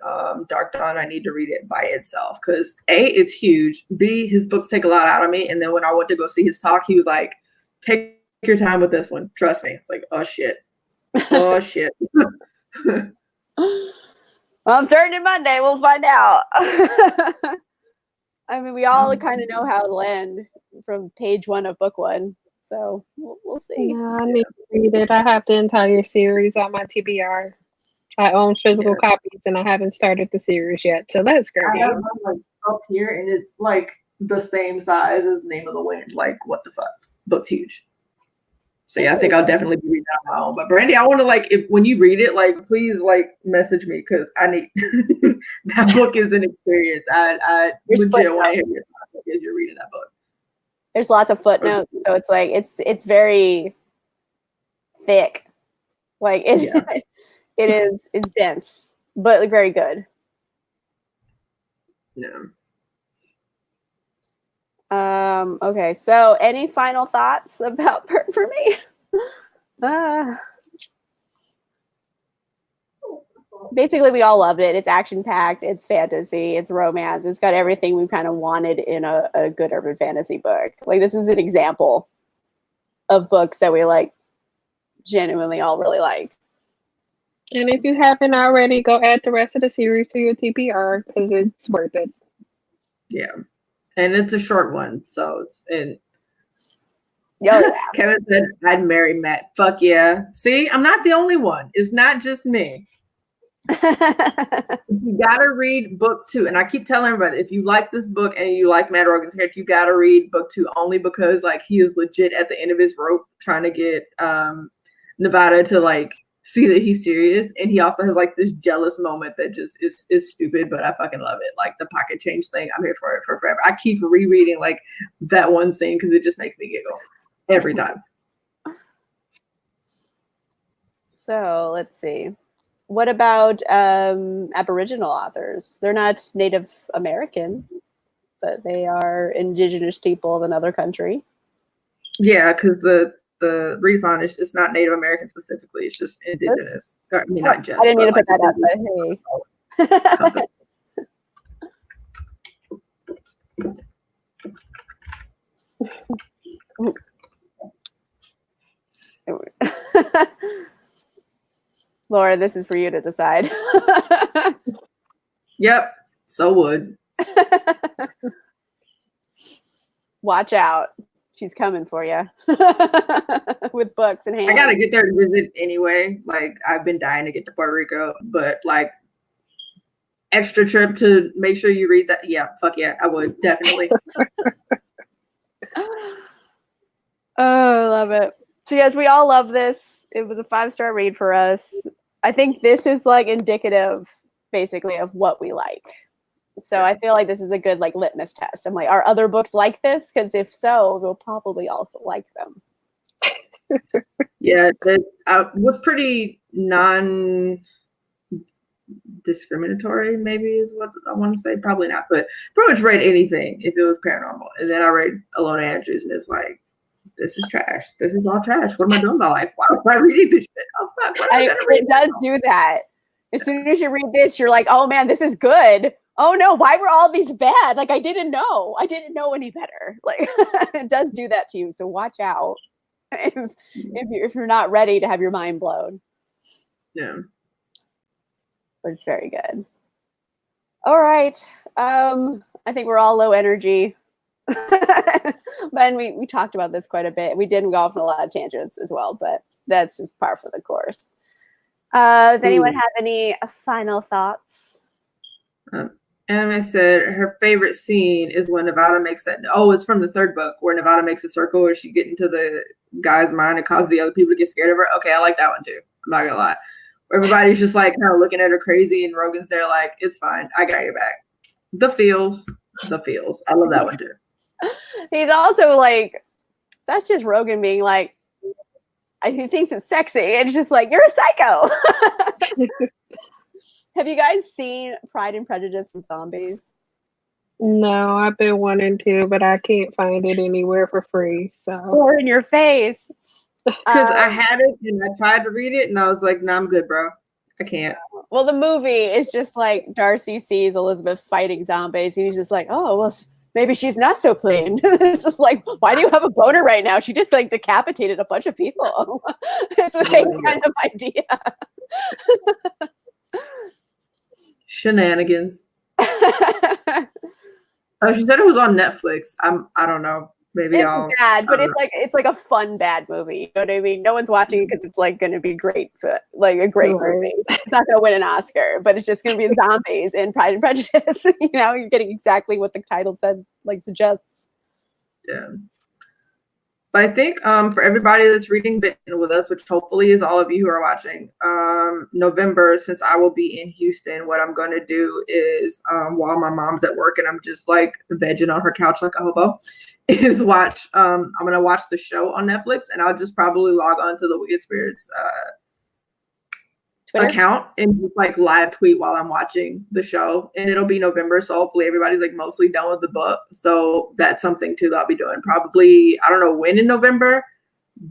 Dark Dawn, I need to read it by itself because A, it's huge. B, his books take a lot out of me, and then when I went to go see his talk, he was like, "Take your time with this one. Trust me." It's like, oh shit, oh shit. Well, I'm starting it Monday. We'll find out. I mean, we all kind of know how it'll end from page 1 of book 1. So we'll see. No, I need to read it. I have the entire series on my TBR. I own physical copies, and I haven't started the series yet, so that's great. I have one like up here, and it's like the same size as Name of the Wind. Like, what the fuck? Book's huge. So yeah, I think I'll definitely be reading that on my own. But Brandy, I want to like, if when you read it, like, please like message me because I need that book is an experience. I legit want to hear your thoughts as you're reading that book. There's lots of footnotes, so it's like it's very thick. Like it's dense, but like, very good. Yeah. Okay, so any final thoughts about for me? Basically, we all loved it. It's action-packed, it's fantasy, it's romance, it's got everything we kind of wanted in a good urban fantasy book. Like, this is an example of books that we like genuinely all really like. And if you haven't already, go add the rest of the series to your TBR because it's worth it. Yeah. And it's a short one, so it's in. Kevin said, I'd marry Matt. Fuck yeah. See, I'm not the only one. It's not just me. You gotta read book 2. And I keep telling everybody, if you like this book and you like Matt Rogan's character, you gotta read book 2 only because like he is legit at the end of his rope trying to get Nevada to like see that he's serious. And he also has like this jealous moment that just is stupid, but I fucking love it. Like the pocket change thing, I'm here for it for forever. I keep rereading like that one scene because it just makes me giggle every time. So let's see. What about Aboriginal authors? They're not Native American, but they are indigenous people of another country. Yeah, because the reason is it's not Native American specifically; it's just indigenous. I mean, not just. I didn't mean to put that up, but hey. Laura, this is for you to decide. Yep, so would. Watch out. She's coming for you with books in hand. I gotta get there to visit anyway. Like, I've been dying to get to Puerto Rico, but like, extra trip to make sure you read that. Yeah, fuck yeah, I would definitely. Oh, I love it. So yes, we all love this. It was a 5-star read for us. I think this is like indicative, basically, of what we like. So I feel like this is a good like litmus test. I'm like, are other books like this? Because if so, we'll probably also like them. Yeah, that was pretty non-discriminatory, maybe is what I want to say. Probably not, but pretty much read anything if it was paranormal. And then I read Ilona Andrews, and it's like, this is trash. This is all trash. What am I doing with my life? Why am I reading this shit? Oh, fuck. It does do that. As soon as you read this, you're like, oh man, this is good. Oh no, why were all these bad? Like, I didn't know any better. Like, it does do that to you. So watch out if you're not ready to have your mind blown. Yeah. But it's very good. All right. I think we're all low energy. And we talked about this quite a bit. We did go off on a lot of tangents as well, but that's just par for the course. Does anyone have any final thoughts? Anime said her favorite scene is when Nevada makes that. Oh, it's from the 3rd book where Nevada makes a circle where she get into the guy's mind and causes the other people to get scared of her. Okay, I like that one too. I'm not gonna lie. Everybody's just like kind of looking at her crazy, and Rogan's there like, it's fine. I got your back. The feels. I love that one too. He's also like, that's just Rogan being like, he thinks it's sexy, and it's just like, you're a psycho. Have you guys seen Pride and Prejudice and Zombies? No, I've been wanting to, but I can't find it anywhere for free. So, or in your face. Because I had it and I tried to read it, and I was like, "No, I'm good, bro. I can't." Well, the movie is just like Darcy sees Elizabeth fighting zombies, and he's just like, "Oh, well, maybe she's not so clean." It's just like, why do you have a boner right now? She just like decapitated a bunch of people. It's the same kind of idea. Shenanigans. Oh, she said it was on Netflix. I don't know. Maybe it's bad, but it's like a fun bad movie. You know what I mean? No one's watching it because it's like going to be great, like a great movie. It's not going to win an Oscar, but it's just going to be zombies and Pride and Prejudice. You know, you're getting exactly what the title says, like suggests. Yeah. But I think for everybody that's reading Bitten with us, which hopefully is all of you who are watching, November, since I will be in Houston, what I'm going to do is while my mom's at work and I'm just like vegging on her couch like a hobo, is watch, I'm going to watch the show on Netflix, and I'll just probably log on to the Wicked Spirits Twitter account and just like live tweet while I'm watching the show. And it'll be November, so hopefully everybody's like mostly done with the book. So that's something too that I'll be doing. Probably, I don't know when in November,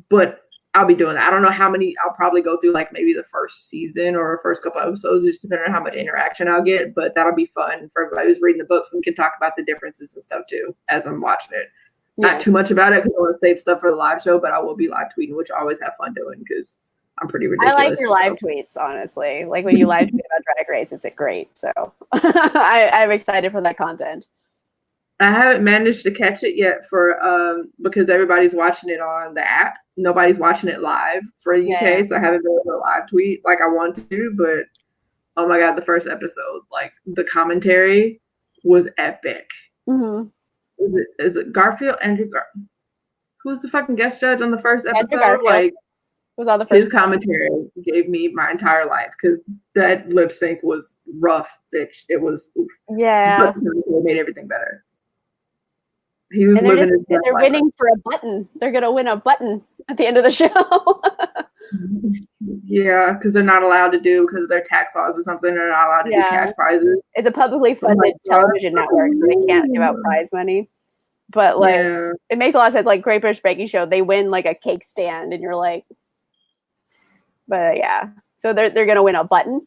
but I'll be doing that. I don't know how many. I'll probably go through like maybe the first season or first couple episodes, just depending on how much interaction I'll get. But that'll be fun for everybody who's reading the books, and we can talk about the differences and stuff too as I'm watching it. Yeah. Not too much about it because I want to save stuff for the live show, but I will be live tweeting, which I always have fun doing because I'm pretty ridiculous. I like your live tweets, honestly. Like when you live tweet about Drag Race, it's great. So I'm excited for that content. I haven't managed to catch it yet for because everybody's watching it on the app. Nobody's watching it live for the UK, so I haven't been able to live tweet like I want to. But oh my god, the first episode, like the commentary was epic. Mm-hmm. Is it Garfield? Who's the fucking guest judge on the first episode? Like, was on the first. His commentary gave me my entire life because that lip sync was rough, bitch. It was oof. Yeah. But it made everything better. He was living his best they're life. winning for a button. They're gonna win a button at the end of the show. Yeah, because they're not allowed to do because of their tax laws or something. They're not allowed to do cash prizes. It's a publicly funded television network, so they can't give out prize money. But like, it makes a lot of sense. Like Great British Baking Show, they win like a cake stand, and you're like, but yeah. So they're gonna win a button,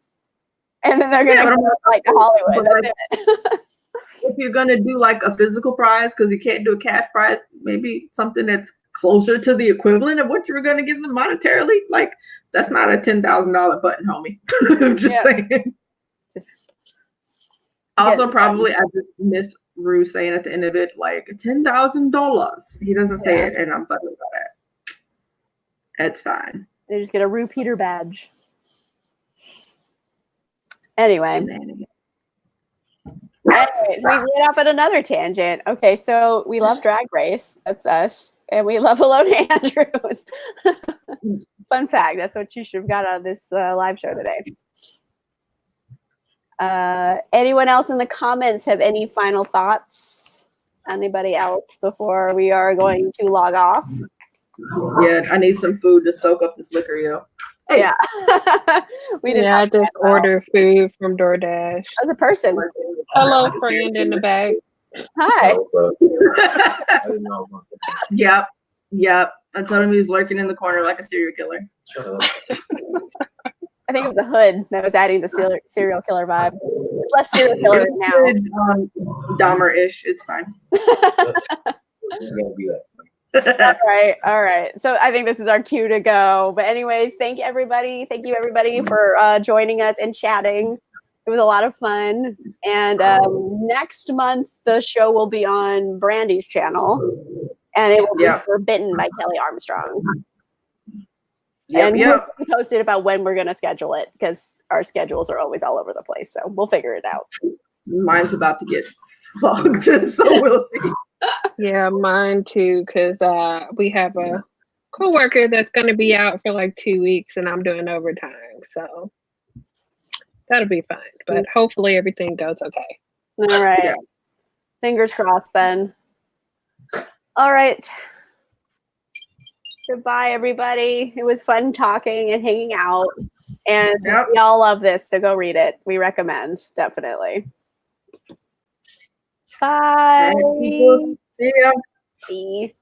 and then they're gonna go like to Hollywood. That's it. If you're gonna do like a physical prize, because you can't do a cash prize, maybe something that's closer to the equivalent of what you're gonna give them monetarily. Like that's not a $10,000 button, homie. I'm just saying. Also, probably I just missed Rue saying at the end of it like $10,000. He doesn't say it, and I'm buttered about it. It's fine. They just get a Rue Peter badge. Anyway. Anyways, we went off at another tangent. Okay, so we love Drag Race. That's us. And we love Ilona Andrews. Fun fact. That's what you should have got out of this live show today. Anyone else in the comments have any final thoughts? Anybody else before we are going to log off? Yeah, I need some food to soak up this liquor, yo. Hey. Yeah. I just ordered food from DoorDash. As a person. Hello, friend in the back. Hi. Yep. I told him he was lurking in the corner like a serial killer. Shut up. I think it was the hood that was adding the serial killer vibe. It's less serial killer now. Dahmer-ish. It's fine. All right. So I think this is our cue to go. But anyways, thank you everybody for joining us and chatting. It was a lot of fun. And next month the show will be on Brandy's channel, and it will be Forbidden by Kelly Armstrong. We'll post it about when we're going to schedule it, because our schedules are always all over the place. So we'll figure it out. Mine's about to get fucked, so we'll see. Yeah, mine too, because we have a coworker that's going to be out for like 2 weeks, and I'm doing overtime. So that'll be fine. But hopefully everything goes okay. All right. Yeah. Fingers crossed then. All right. Goodbye, everybody. It was fun talking and hanging out. And we all love this, so go read it. We recommend, definitely. Bye. See ya. Bye.